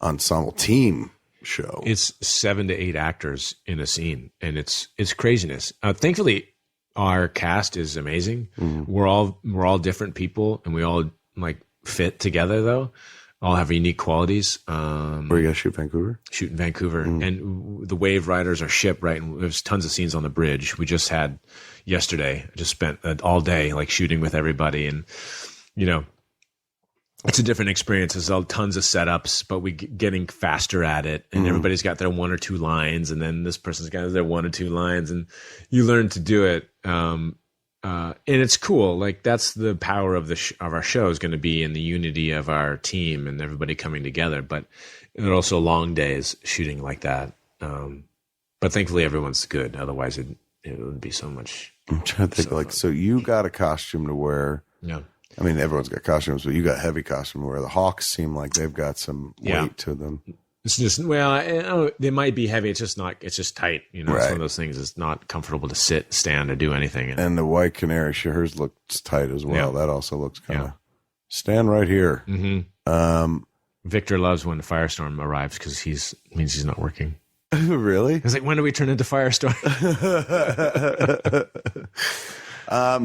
ensemble team show. It's 7 to 8 actors in a scene, and it's craziness. Thankfully, our cast is amazing. We're all different people, and we all like fit together though. All have unique qualities. Where you guys shoot Vancouver? Shoot in Vancouver. And the Wave Riders are shipped, right? And there's tons of scenes on the bridge. We just had yesterday, I just spent all day like shooting with everybody. And, it's a different experience. There's tons of setups, but we getting faster at it. And everybody's got their 1 or 2 lines. And then this person's got their 1 or 2 lines. And you learn to do it. And it's cool. Like that's the power of of our show is going to be in the unity of our team and everybody coming together. But there are also long days shooting like that. But thankfully everyone's good. Otherwise it would be so much. I'm trying to think so you got a costume to wear. Yeah. I mean, everyone's got costumes, but you got heavy costume to wear. The Hawks seem like they've got some weight to them. It's just, they might be heavy. It's just not, it's just tight. It's one of those things. It's not comfortable to sit, stand, or do anything. And the White Canary, hers looks tight as well. Yeah. That also looks kind of, stand right here. Mm-hmm. Victor loves when the Firestorm arrives because means he's not working. Really? He's like, when do we turn into Firestorm?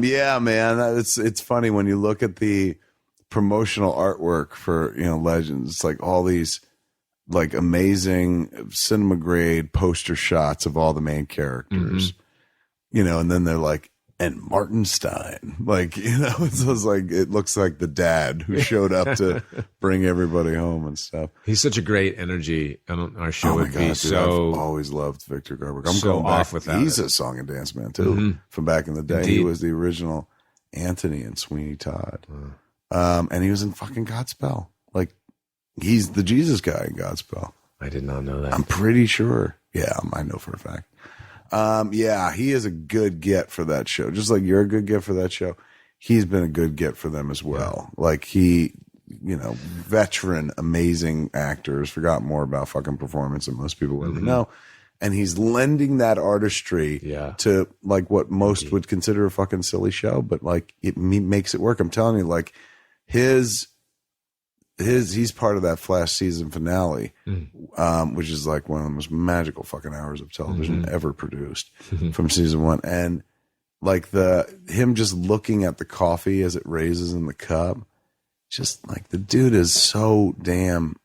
Yeah, man. It's funny when you look at the promotional artwork for, Legends. It's like all these like amazing cinema grade poster shots of all the main characters, and then they're like and Martin Stein. Like, it was like, it looks like the dad who showed up to bring everybody home and stuff. He's such a great energy. Our show would be dude, so. I've always loved Victor Garber. I'm so going back. off with that. He's a song and dance man too, from back in the day. Indeed. He was the original Anthony and Sweeney Todd. And he was in fucking Godspell. Like, he's the Jesus guy in Godspell. I did not know that. I'm pretty sure. Yeah, I know for a fact. Yeah, he is a good get for that show. Just like you're a good get for that show, he's been a good get for them as well. Yeah. Like he, veteran, amazing actors, forgot more about fucking performance than most people ever know. And he's lending that artistry to like what most would consider a fucking silly show, but like makes it work. I'm telling you, like he's part of that Flash season finale, which is like one of the most magical fucking hours of television ever produced from season 1. And like him just looking at the coffee as it raises in the cup, just like the dude is so damn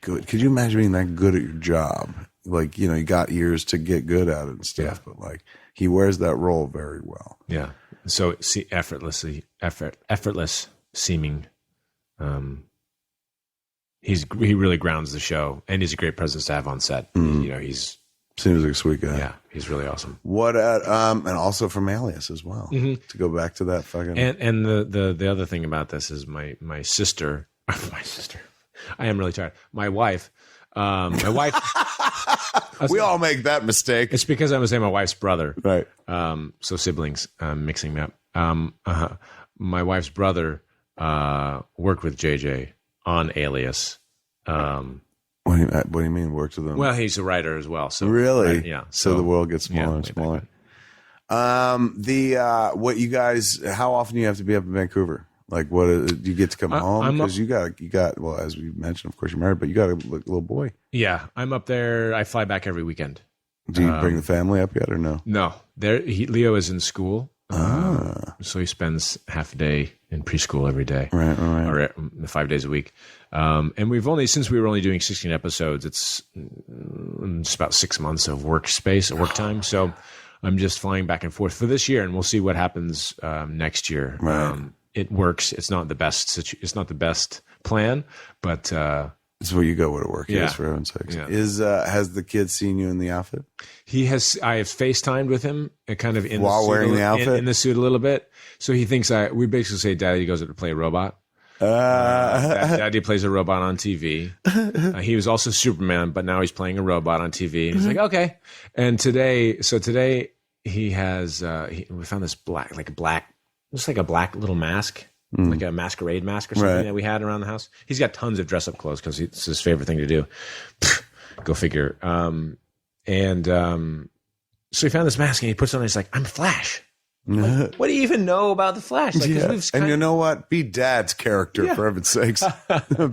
good. Could you imagine being that good at your job? Like, you got years to get good at it and stuff, but like he wears that role very well. Yeah. So effortless seeming. He really grounds the show, and he's a great presence to have on set. He's seems like a sweet guy. Yeah, he's really awesome. What and also from Alias as well. To go back to that fucking and the other thing about this is my sister. I am really tired. My wife. We all make that mistake. It's because I was saying my wife's brother, right? So siblings, mixing me up. My wife's brother worked with JJ on Alias. What do you mean worked with them? Well, he's a writer as well. So really, right, yeah. So the world gets smaller and smaller. What you guys? How often do you have to be up in Vancouver? Like, what do you get to come home? Because you got. Well, as we mentioned, of course, you're married, but you got a little boy. Yeah, I'm up there. I fly back every weekend. Do you bring the family up yet, or no? No, Leo is in school. So he spends half a day in preschool every day, right. Or 5 days a week. And since we were only doing 16 episodes, it's just about 6 months of work time. So I'm just flying back and forth for this year, and we'll see what happens next year. Right. It works. It's not the best. It's not the best plan, but it's what you go where to work is, for heaven's sakes. Yeah. Has the kid seen you in the outfit? He has. I have FaceTimed with him, kind of in while the suit, wearing the outfit, in the suit a little bit. So he thinks we basically say, "Daddy goes up to play a robot." Daddy plays a robot on TV. He was also Superman, but now he's playing a robot on TV. And he's like, okay. And today he has. We found this black, just like a black little mask. Like a masquerade mask or something that we had around the house. He's got tons of dress up clothes because it's his favorite thing to do. Go figure. So he found this mask and he puts it on and he's like, I'm Flash. Like, what do you even know about the Flash? Like, and you know what? Be Dad's character, for heaven's sakes.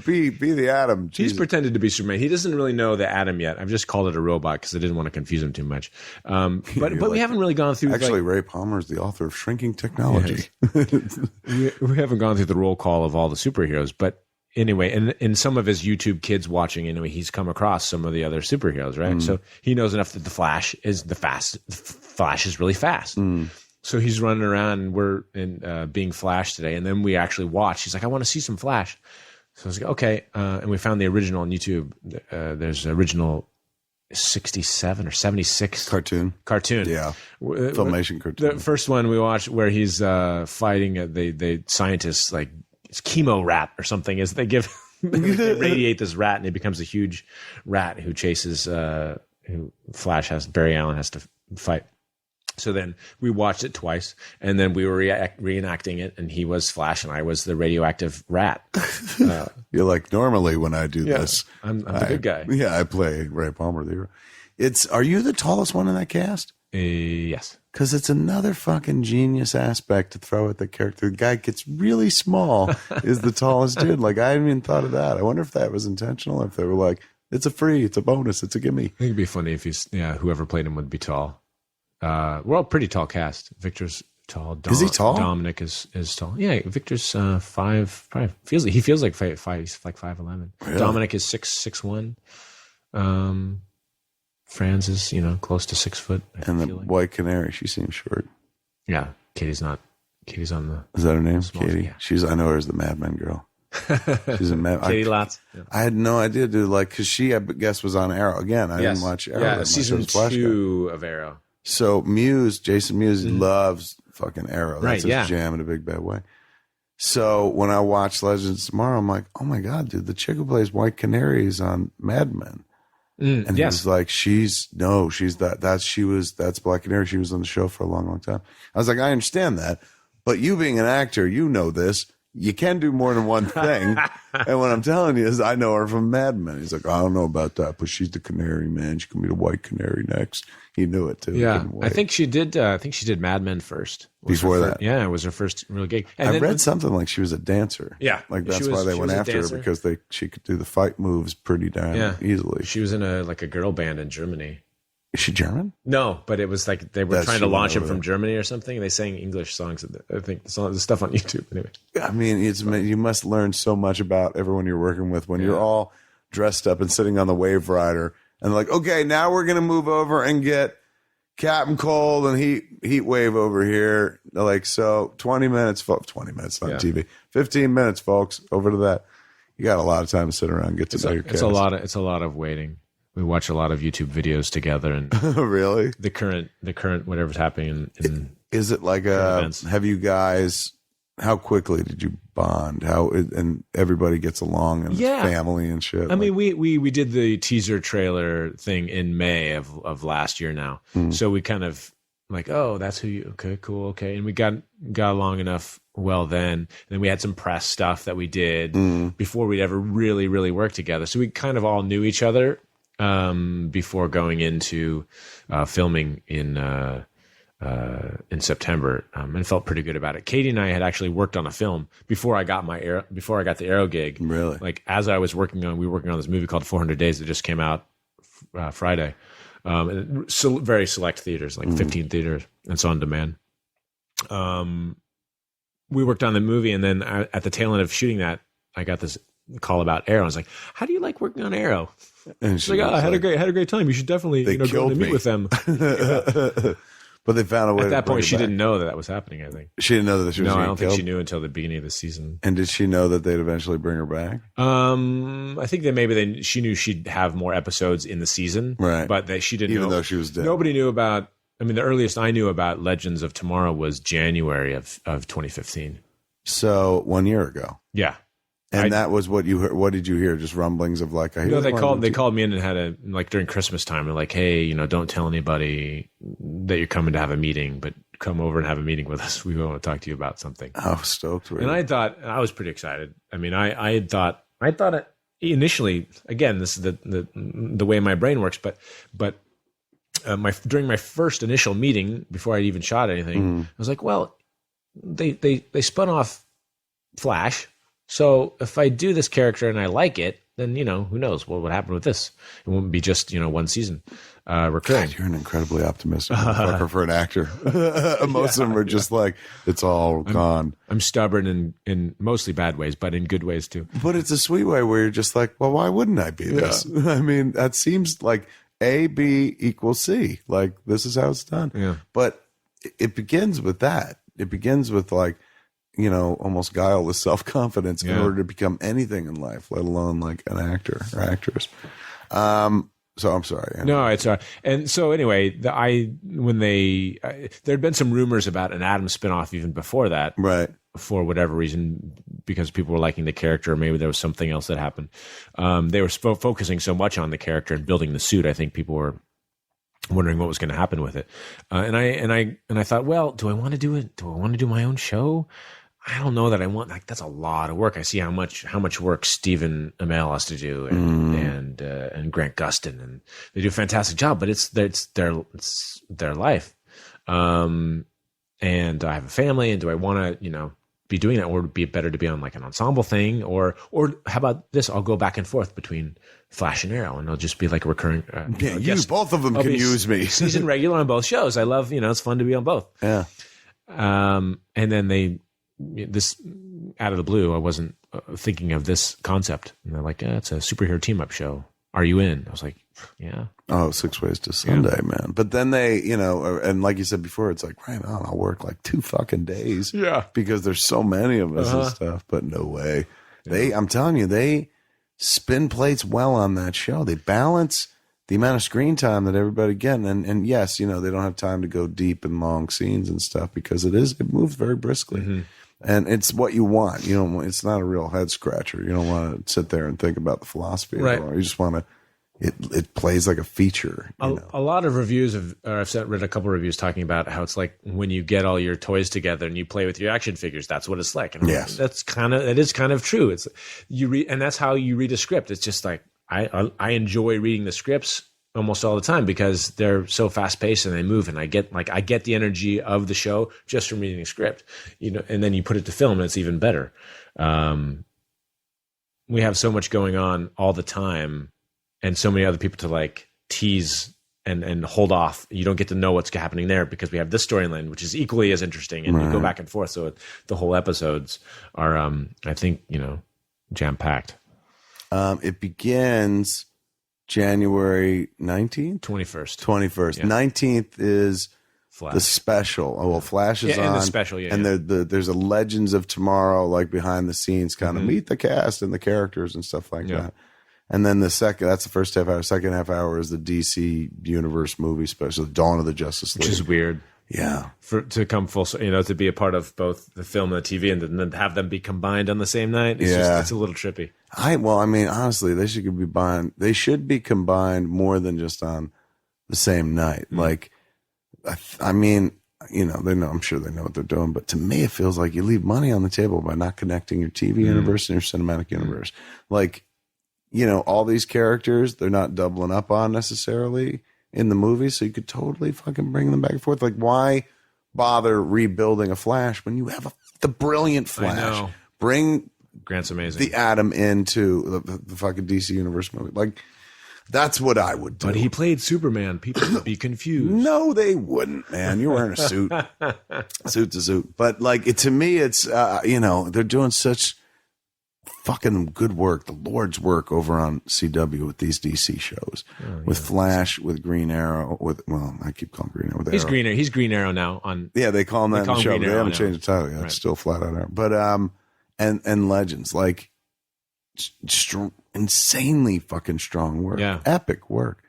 be the Atom. Jesus. He's pretended to be Superman. He doesn't really know the Atom yet. I've just called it a robot because I didn't want to confuse him too much. But we haven't really gone through. Actually, Ray Palmer is the author of Shrinking Technology. We haven't gone through the roll call of all the superheroes, but anyway, in some of his YouTube kids watching, he's come across some of the other superheroes, right? So he knows enough that the Flash is really fast. So he's running around and we're being Flash today. And then we actually watched. He's like, I want to see some Flash. So I was like, okay. And we found the original on YouTube. There's an original 67 or 76 cartoon. Yeah. Filmation cartoon. The first one we watched where he's fighting the scientists, like it's chemo rat or something, is they radiate this rat and it becomes a huge rat who chases, who Barry Allen has to fight. So then we watched it twice, and then we were reenacting it, and he was Flash, and I was the radioactive rat. You're like, normally when I do this, I'm the good guy. Yeah, I play Ray Palmer. Are you the tallest one in that cast? Yes. Because it's another fucking genius aspect to throw at the character. The guy gets really small, is the tallest dude. Like, I hadn't even thought of that. I wonder if that was intentional, if they were like, it's a bonus, it's a gimme. I think it'd be funny if whoever played him would be tall. We're all pretty tall cast. Victor's tall. Is he tall? Dominic is tall. Yeah, Victor's 5'5". He feels like 5'5". He's like 5'11". Really? Dominic is 6'1". Franz is close to 6 foot. And the White Canary, she seems short. Yeah, Katie's on the. Is that her name? Small, Katie. yeah. I know her as the Mad Men girl. She's a Mad. Katie Lotz. Yeah. I had no idea, dude. Like, because she, I guess, was on Arrow again. I didn't watch Arrow. Yeah, season 2 of Arrow. So Jason Mewes loves fucking Arrow. That's Right, his jam in a big bad way. So when I watched Legends Tomorrow, I'm like, oh my god, dude, the chick who plays White Canary is on Mad Men. And he was like, that's Black Canary. She was on the show for a long, long time. I was like, I understand that, but you being an actor, you know this. You can do more than one thing. And what I'm telling you is I know her from Mad Men. He's like, I don't know about that, but she's the canary, man. She can be the White Canary next. He knew it too. Yeah, I think she did Mad Men first. Before that. Yeah, it was her first real gig. And I read something like she was a dancer. Yeah. Like that's why they went after her, because she could do the fight moves pretty damn easily. She was in a girl band in Germany. Is she German? No, but it was like they were trying to launch him from Germany or something. And they sang English songs. I think the stuff on YouTube. Anyway, I mean, you must learn so much about everyone you're working with when you're all dressed up and sitting on the Wave Rider, and like, okay, now we're gonna move over and get Captain Cold and Heat Wave over here. Like, so 20 minutes on TV, 15 minutes, folks, over to that. You got a lot of time to sit around and get to know your kids. It's a lot of waiting. We watch a lot of YouTube videos together, and really the current whatever's happening. Is it like have you guys? How quickly did you bond? And everybody gets along and family and shit. I mean, we did the teaser trailer thing in May of last year now, so we kind of like, oh, that's who you. Okay, cool, okay, and we got along enough. Well, then we had some press stuff that we did before we'd ever really worked together. So we kind of all knew each other. Before going into filming in September, and felt pretty good about it. Katie and I had actually worked on a film before I got the Arrow gig. Really? Like as I was we were working on this movie called 400 Days that just came out Friday. So very select theaters, like 15 theaters, and it's on demand. We worked on the movie, and then at the tail end of shooting that, I got this call about Arrow. I was like, "How do you like working on Arrow?" And she's like, "Oh, I had a great time. You should definitely go and meet with them." But they found a way. At that point, she didn't know that was happening. I think she didn't know that she was. No, I don't think she knew until the beginning of the season. And did she know that they'd eventually bring her back? I think that she knew she'd have more episodes in the season, right? But that she didn't, even though she was dead. Nobody knew about. I mean, the earliest I knew about Legends of Tomorrow was January of 2015. So 1 year ago. Yeah. And that was what you heard. What did you hear? Just rumblings of like, they called me in and had during Christmas time. They're like, hey, don't tell anybody that you're coming to have a meeting, but come over and have a meeting with us. We want to talk to you about something. Oh, stoked. Really. And I was pretty excited. I mean, I thought it initially, again, this is the way my brain works, but during my first initial meeting before I even shot anything, I was like, well, they spun off Flash. So if I do this character and I like it, then, who knows what would happen with this? It won't be just, one season recurring. God, you're an incredibly optimistic motherfucker for an actor. Most of them are just like, it's all gone. I'm stubborn in mostly bad ways, but in good ways too. But it's a sweet way where you're just like, well, why wouldn't I be this? I mean, that seems like A, B equals C. Like, this is how it's done. Yeah. But it begins with that. It begins with like, almost guileless self-confidence in order to become anything in life, let alone like an actor or actress. So I'm sorry. No, it's all right. And so anyway, there'd been some rumors about an Adam spinoff even before that, right? For whatever reason, because people were liking the character, or maybe there was something else that happened. They were focusing so much on the character and building the suit. I think people were wondering what was going to happen with it. And I thought, well, do I want to do it? Do I want to do my own show? I don't know that I want. Like, that's a lot of work. I see how much work Stephen Amell has to do, and Grant Gustin, and they do a fantastic job. But it's their life, and I have a family. And do I want to be doing that, or would it be better to be on like an ensemble thing, or how about this? I'll go back and forth between Flash and Arrow, and it'll just be like a recurring. Both of them can use me. Season regular on both shows. I love it's fun to be on both. Yeah. And then this out of the blue, I wasn't thinking of this concept, and they're like, it's a superhero team up show. Are you in? I was like, Yeah. Oh, 6 Ways to Sunday, man. But then they, and like you said before, it's like, right on, I'll work like 2 fucking days. Yeah. Because there's so many of us and stuff. But no way. I'm telling you, they spin plates well on that show. They balance the amount of screen time that everybody getting. And yes, they don't have time to go deep and long scenes and stuff because it moves very briskly. Mm-hmm. And it's what you want. It's not a real head scratcher. You don't want to sit there and think about the philosophy anymore. You just want to, it plays like a feature. A lot of reviews I've read a couple of reviews talking about how it's like when you get all your toys together and you play with your action figures, that's what it's like. And yes. That is kind of true. It's and that's how you read a script. It's just like, I enjoy reading the scripts almost all the time because they're so fast paced and they move, and I get the energy of the show just from reading the script, and then you put it to film and it's even better. We have so much going on all the time and so many other people to like tease and hold off. You don't get to know what's happening there because we have this storyline, which is equally as interesting, and you go back and forth. So the whole episodes are, I think, jam packed. It begins January 19th? 21st. Yeah. 19th is Flash. The special. Oh, well, Flash is on. And the special, and there's a Legends of Tomorrow, like behind the scenes, kind of meet the cast and the characters and stuff like that. And then that's the first half hour. Second half hour is the DC Universe movie special, Dawn of the Justice League. Which is weird. Yeah. To come full, to be a part of both the film and the TV and then have them be combined on the same night. It's a little trippy. Honestly, they should be combined more than just on the same night. Like, they know, I'm sure they know what they're doing, but to me, it feels like you leave money on the table by not connecting your TV universe and your cinematic universe. Like, all these characters, they're not doubling up on necessarily in the movie, so you could totally fucking bring them back and forth. Like, why bother rebuilding a Flash when you have the brilliant Flash? I know. Bring Grant's amazing. the Atom into the fucking DC Universe movie. Like, that's what I would do. But he played Superman. People would be confused. No, they wouldn't, man. You're wearing a suit. Suit to suit. But, like, to me, it's, they're doing such fucking good work, the Lord's work over on CW with these DC shows, with Flash, with Green Arrow, I keep calling Green Arrow. He's Green Arrow. He's Green Arrow now on. Yeah, they call him that in the show. They haven't changed the title yet. Right. It's still flat out Arrow. But and Legends, like insanely fucking strong work, epic work.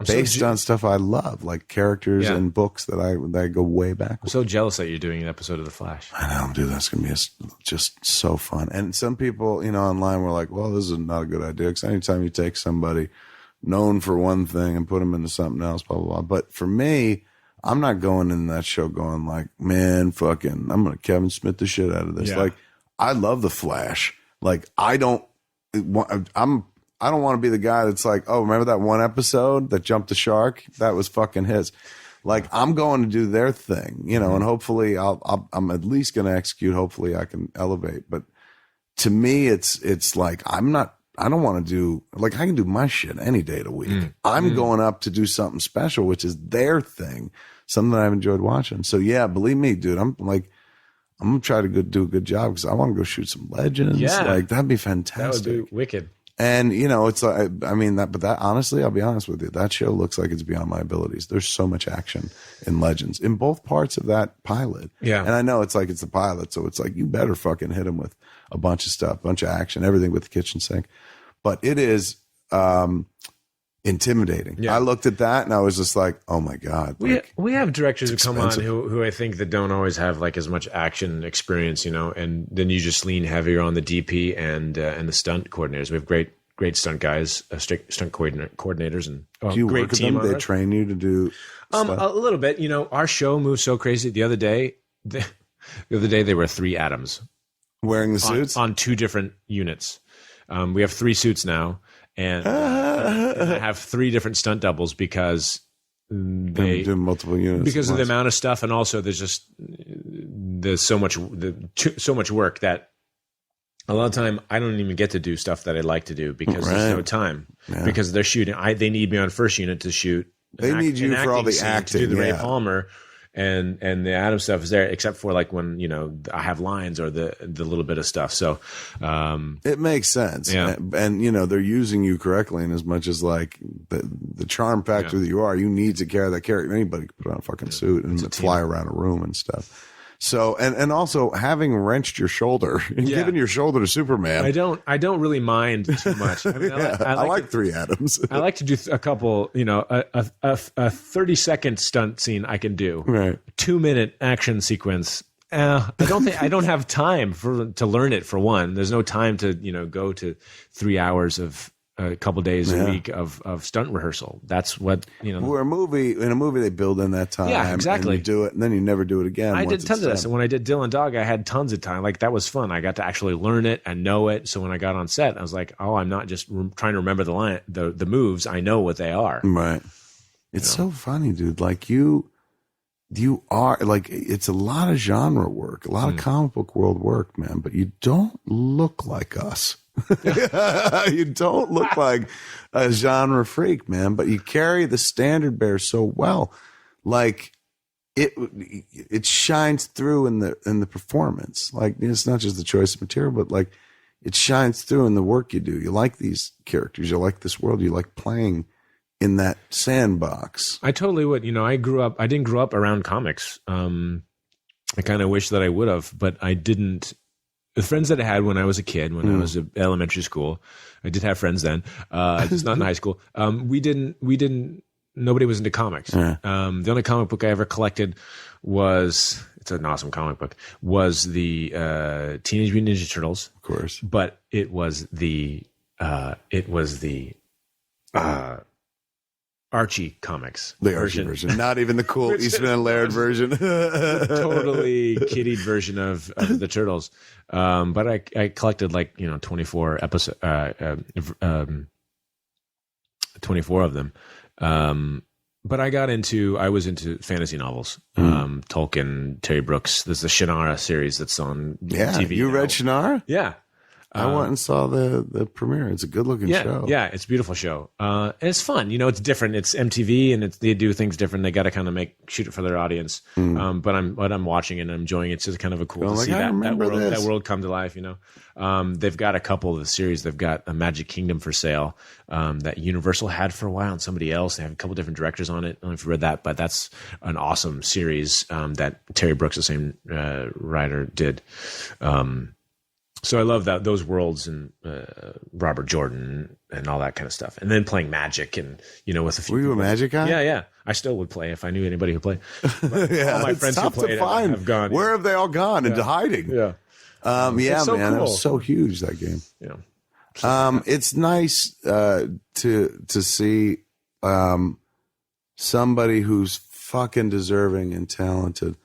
Based on stuff I love, like characters and books that I go way back with. I'm so jealous that you're doing an episode of The Flash. I know, dude. That's going to be just so fun. And some people, online were like, well, this is not a good idea. Because anytime you take somebody known for one thing and put them into something else, blah, blah, blah. But for me, I'm not going in that show going like, man, fucking, I'm going to Kevin Smith the shit out of this. Yeah. Like, I love The Flash. Like, I don't want to be the guy that's like, oh, remember that one episode that jumped the shark? That was fucking his. Like, I'm going to do their thing, and hopefully I'm at least going to execute. Hopefully I can elevate. But to me, it's like, I don't want to do, like, I can do my shit any day of the week. I'm going up to do something special, which is their thing, something that I've enjoyed watching. So yeah, believe me, dude, I'm going to try to do a good job because I want to go shoot some Legends. Yeah. Like, that'd be fantastic. That would be wicked. And, it's like, that honestly, I'll be honest with you, that show looks like it's beyond my abilities. There's so much action in Legends in both parts of that pilot. Yeah. And I know it's like, it's the pilot. So it's like, you better fucking hit him with a bunch of stuff, bunch of action, everything with the kitchen sink. But it is, intimidating. Yeah. I looked at that and I was just like, oh my God. We have directors who come on who I think that don't always have like as much action experience, and then you just lean heavier on the DP and the stunt coordinators. We have great stunt guys, stunt coordinators, and do you great work with team. Them? They train you to do stuff? A little bit. Our show moves so crazy. The other day there were 3 Atoms wearing the suits on 2 different units. We have 3 suits now. And I have 3 different stunt doubles because they do multiple units because of the amount of stuff, and also there's so much work that a lot of time I don't even get to do stuff that I like to do because there's no time because they're shooting. They need me on first unit to shoot. They need you for all the acting to do the Ray Palmer, and the Adam stuff is there, except for like when I have lines or the little bit of stuff. So it makes sense. Yeah. And they're using you correctly in as much as like the charm factor that you are. You need to carry that character. Anybody could put on a fucking suit and fly around a room and stuff. So and also having wrenched your shoulder and given your shoulder to Superman, I don't really mind too much. I mean, I like three Adams. I like to do a couple, a 30-second stunt scene I can do. Right. 2-minute action sequence. I don't have time to learn it. For one, there's no time to go to 3 hours of a couple days a week of stunt rehearsal. That's what Where in a movie they build in that time. Yeah, exactly. And you do it, and then you never do it again. I did tons of this, and when I did Dylan Dog, I had tons of time. Like that was fun. I got to actually learn it and know it. So when I got on set, I was like, oh, I'm not just trying to remember the moves. I know what they are. Right. It's so funny, dude. Like you are like, it's a lot of genre work, a lot of comic book world work, man. But you don't look like us. You don't look like a genre freak, man, but you carry the standard bearer so well. Like it shines through in the performance. Like it's not just the choice of material, but like it shines through in the work you do. You like these characters, you like this world, you like playing in that sandbox. I totally would. I didn't grow up around comics. I kind of wish that I would have, but I didn't. The friends that I had when I was a kid, when I was in elementary school, I did have friends then. Just not in high school. Nobody was into comics. The only comic book I ever collected it's an awesome comic book, was the Teenage Mutant Ninja Turtles. Of course. But it was the Archie comics. The Archie version. Not even the cool Eastman and Laird version. Totally kiddied version of the Turtles. But I collected 24 episodes, 24 of them. But I was into fantasy novels. Tolkien, Terry Brooks. There's the Shannara series that's on TV. You read Shannara? Yeah. I went and saw the premiere. It's a good looking show. Yeah, it's a beautiful show. And it's fun. It's different. It's MTV and they do things different. They got to kind of shoot it for their audience. But I'm watching it and I'm enjoying it. It's just kind of cool to see that world come to life. They've got a couple of the series. They've got a Magic Kingdom for sale that Universal had for a while and somebody else. They have a couple different directors on it. I don't know if you read that, but that's an awesome series that Terry Brooks, the same writer, did. So I love those worlds and Robert Jordan and all that kind of stuff. And then playing Magic and, with a few. Were you a Magic guy? Yeah. I still would play if I knew anybody who played. Yeah, all my friends who played have gone. Where have they all gone? Into hiding? Yeah. Yeah, so man. Cool. It was so huge, that game. Yeah. It's nice to see somebody who's fucking deserving and talented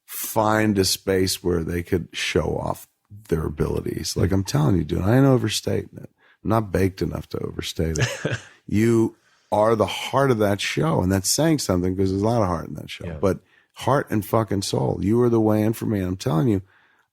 find a space where they could show off their abilities. Like I'm telling you, dude, I ain't overstating it. I'm not baked enough to overstate it. You are the heart of that show, and that's saying something because there's a lot of heart in that show. But heart and fucking soul. You were the way in for me. And I'm telling you,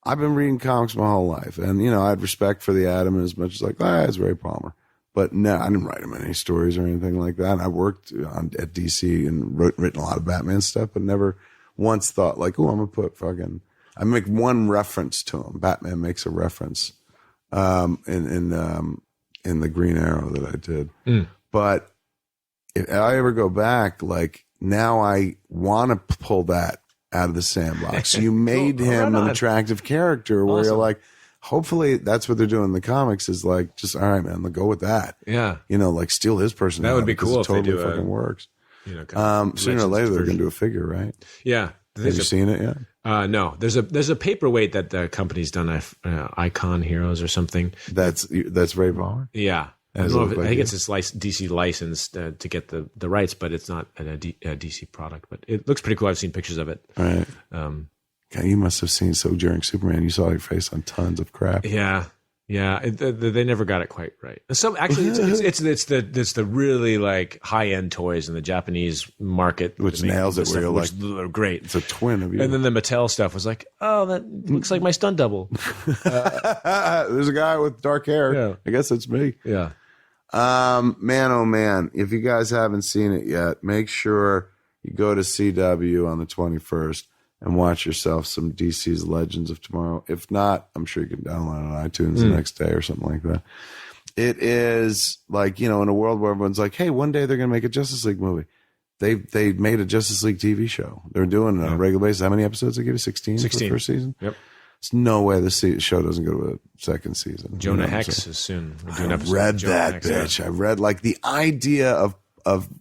I've been reading comics my whole life, and I had respect for the Atom as much as it's Ray Palmer. But no, I didn't write him any stories or anything like that. I worked at DC and written a lot of Batman stuff, but never once thought like, oh, I'm gonna put fucking. I make one reference to him. Batman makes a reference in the Green Arrow that I did. But if I ever go back, like now I want to pull that out of the sandbox. You made him an attractive character where you're like, hopefully that's what they're doing in the comics is like, just, all right, man, let's go with that. Yeah. Like steal his personality. That would be cool if totally they do fucking works. Kind of sooner or later they're going to do a figure, right? Yeah. Have you seen it yet? No, there's a paperweight that the company's done, Icon Heroes or something. That's Ray Palmer? Yeah. I think it's his DC license to get the rights, but it's not a DC product. But it looks pretty cool. I've seen pictures of it. All right. God, you must have seen during Superman. You saw your face on tons of crap. Yeah. They never got it quite right. So actually, it's the really like high end toys in the Japanese market, which nails it. Where you're like, they're great. It's a twin of you. And then the Mattel stuff was like, oh, that looks like my stunt double. There's a guy with dark hair. Yeah. I guess it's me. Yeah. Man, oh man! If you guys haven't seen it yet, make sure you go to CW on the 21st and watch yourself some DC's Legends of Tomorrow. If not, I'm sure you can download it on iTunes the next day or something like that. It is like, in a world where everyone's like, hey, one day they're going to make a Justice League movie. They made a Justice League TV show. They're doing it on a regular basis. How many episodes they give you? 16 for the first season? Yep. There's no way the show doesn't go to a second season. Jonah Hex is soon. I read that, bitch. I read like the idea of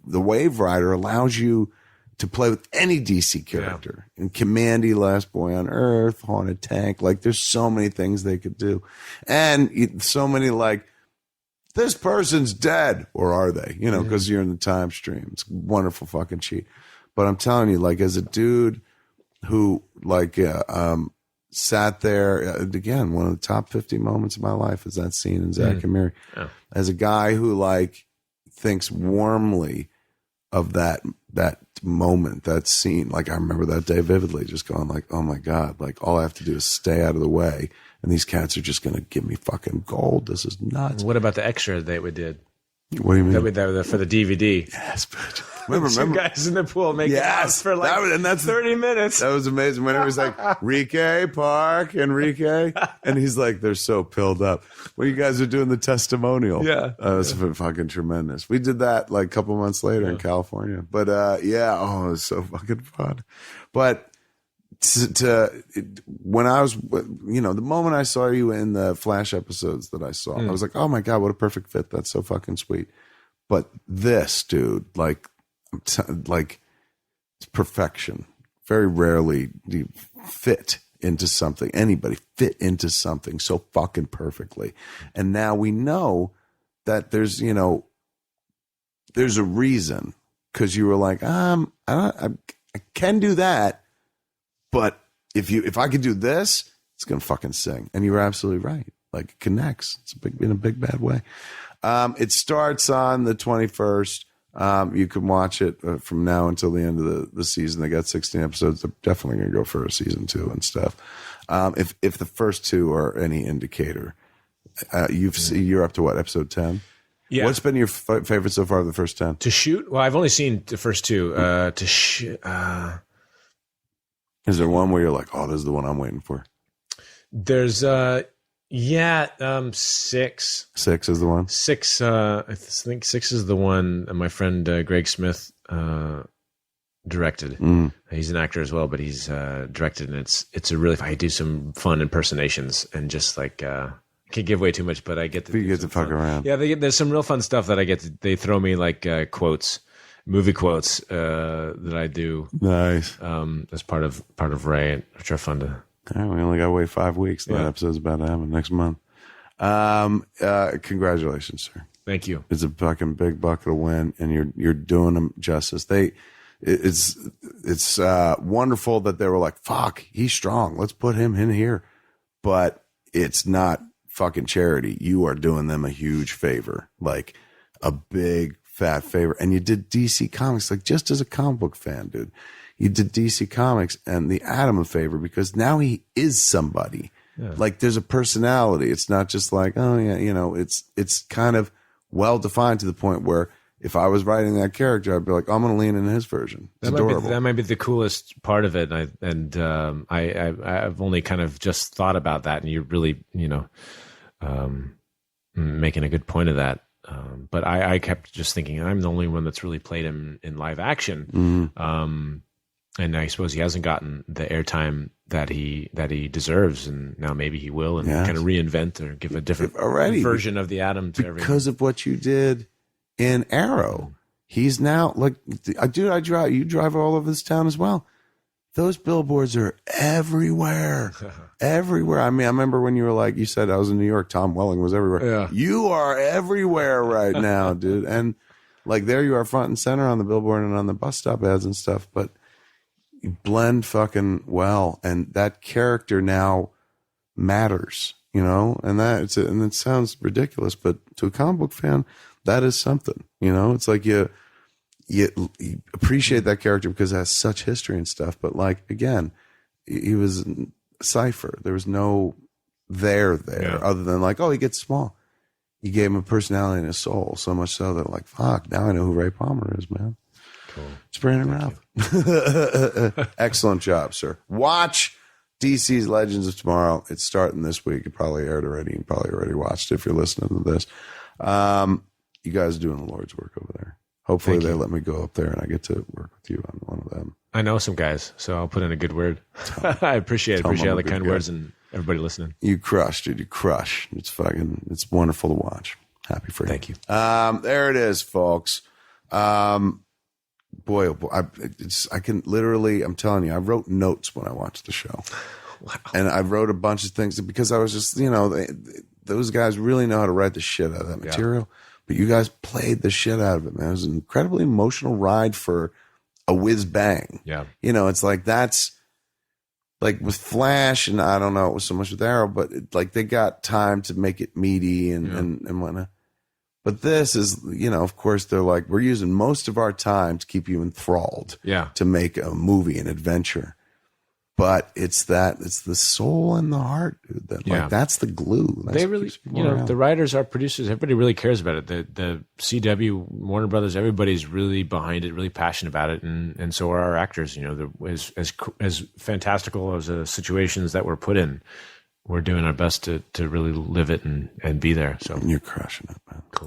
the Wave Rider allows you to play with any DC character. And Commandy, Last Boy on Earth, Haunted Tank. Like there's so many things they could do. And so many like, this person's dead, or are they? Because you're in the time stream. It's wonderful fucking cheat. But I'm telling you, like, as a dude who, like, sat there, again, one of the top 50 moments of my life is that scene in Zack and Mary. Yeah. As a guy who, like, thinks warmly of that moment, that scene. Like, I remember that day vividly, just going, like, oh my God, like, all I have to do is stay out of the way. And these cats are just going to give me fucking gold. This is nuts. What about the extra that we did? What do you mean? For the DVD. Yes, but remember Two guys in the pool making out for like that's 30 minutes. That was amazing. When it was like, Enrique, Enrique. And he's like, they're so pilled up. Well, you guys are doing the testimonial. Yeah. That was fucking tremendous. We did that like a couple months later in California. But it was so fucking fun. But when I was, the moment I saw you in the Flash episodes that I saw, I was like, oh my God, what a perfect fit. That's so fucking sweet. But this, dude, like it's perfection. Very rarely do you fit into something, anybody fit into something so fucking perfectly. And now we know that there's a reason, because you were like, I can do that. But if I could do this, it's gonna fucking sing. And you were absolutely right. Like it connects. It's in a big bad way. It starts on the 21st. You can watch it from now until the end of the season. They got 16 episodes. They're definitely gonna go for a season 2 and stuff. If the first 2 are any indicator, you're up to what, episode 10? Yeah. What's been your favorite so far of the first 10? To shoot? Well, I've only seen the first 2. To shoot. Is there one where you're like, oh, this is the one I'm waiting for? There's 6. 6 is the one? 6, I think 6 is the one my friend Greg Smith directed. He's an actor as well, but he's directed, and it's a really, I do some fun impersonations and just like, I can't give away too much, but I get to you get to fuck around. Yeah, there's some real fun stuff that I get to, they throw me like quotes. Movie quotes that I do. Nice. As part of Ray, which are fun to. Yeah, we only got to wait 5 weeks. That episode's about to happen next month. Congratulations, sir. Thank you. It's a fucking big bucket of win, and you're doing them justice. It's wonderful that they were like, fuck, he's strong. Let's put him in here. But it's not fucking charity. You are doing them a huge favor, like a big fat favor. And you did DC Comics, like just as a comic book fan, dude, you did DC Comics and the Atom a favor, because now he is somebody. Like there's a personality. It's not just like, oh yeah, it's kind of well defined to the point where if I was writing that character, I'd be like, I'm going to lean into his version. It's adorable. That might be the coolest part of it. I've only kind of just thought about that, and you're really, making a good point of that. But I kept just thinking, I'm the only one that's really played him in live action. And I suppose he hasn't gotten the airtime that he deserves, and now maybe he will, and kind of reinvent or give a different version of the Atom to everyone. Because of what you did in Arrow. He's now like, dude, you drive all over this town as well. Those billboards are everywhere. Everywhere. I mean, I remember when you were like, you said I was in New York, Tom Welling was everywhere. Yeah. You are everywhere right now, dude. And like there you are front and center on the billboard and on the bus stop ads and stuff, but you blend fucking well. And that character now matters, and and it sounds ridiculous, but to a comic book fan, that is something, it's like you appreciate that character because it has such history and stuff. But like, again, he was a cipher. There was no there other than like, oh, he gets small. You gave him a personality and a soul, so much so that like, fuck, now I know who Ray Palmer is, man. It's Brandon Routh. Excellent job, sir. Watch DC's Legends of Tomorrow. It's starting this week. It probably aired already. You probably already watched it if you're listening to this. You guys are doing the Lord's work over there. Hopefully they let me go up there and I get to work with you on one of them. I know some guys, so I'll put in a good word. I appreciate all the kind words and everybody listening. You crush, dude. You crush. It's wonderful to watch. Happy for you. Thank you. There it is, folks. Boy, oh boy, I can literally, I'm telling you, I wrote notes when I watched the show. Wow. And I wrote a bunch of things because I was just, those guys really know how to write the shit out of that material. Yeah. But you guys played the shit out of it, man. It was an incredibly emotional ride for a whiz bang. Yeah. It's like that's like with Flash, and I don't know, it was so much with Arrow, but they got time to make it meaty and whatnot. But this is, of course, they're like, we're using most of our time to keep you enthralled. Yeah. To make a movie, an adventure. But it's the soul and the heart, dude. That's the glue. They really, the writers, our producers, everybody really cares about it. The CW, Warner Brothers, everybody's really behind it, really passionate about it, and so are our actors. As fantastical as the situations that we're put in, we're doing our best to really live it and be there. So you're crushing it, man. Cool.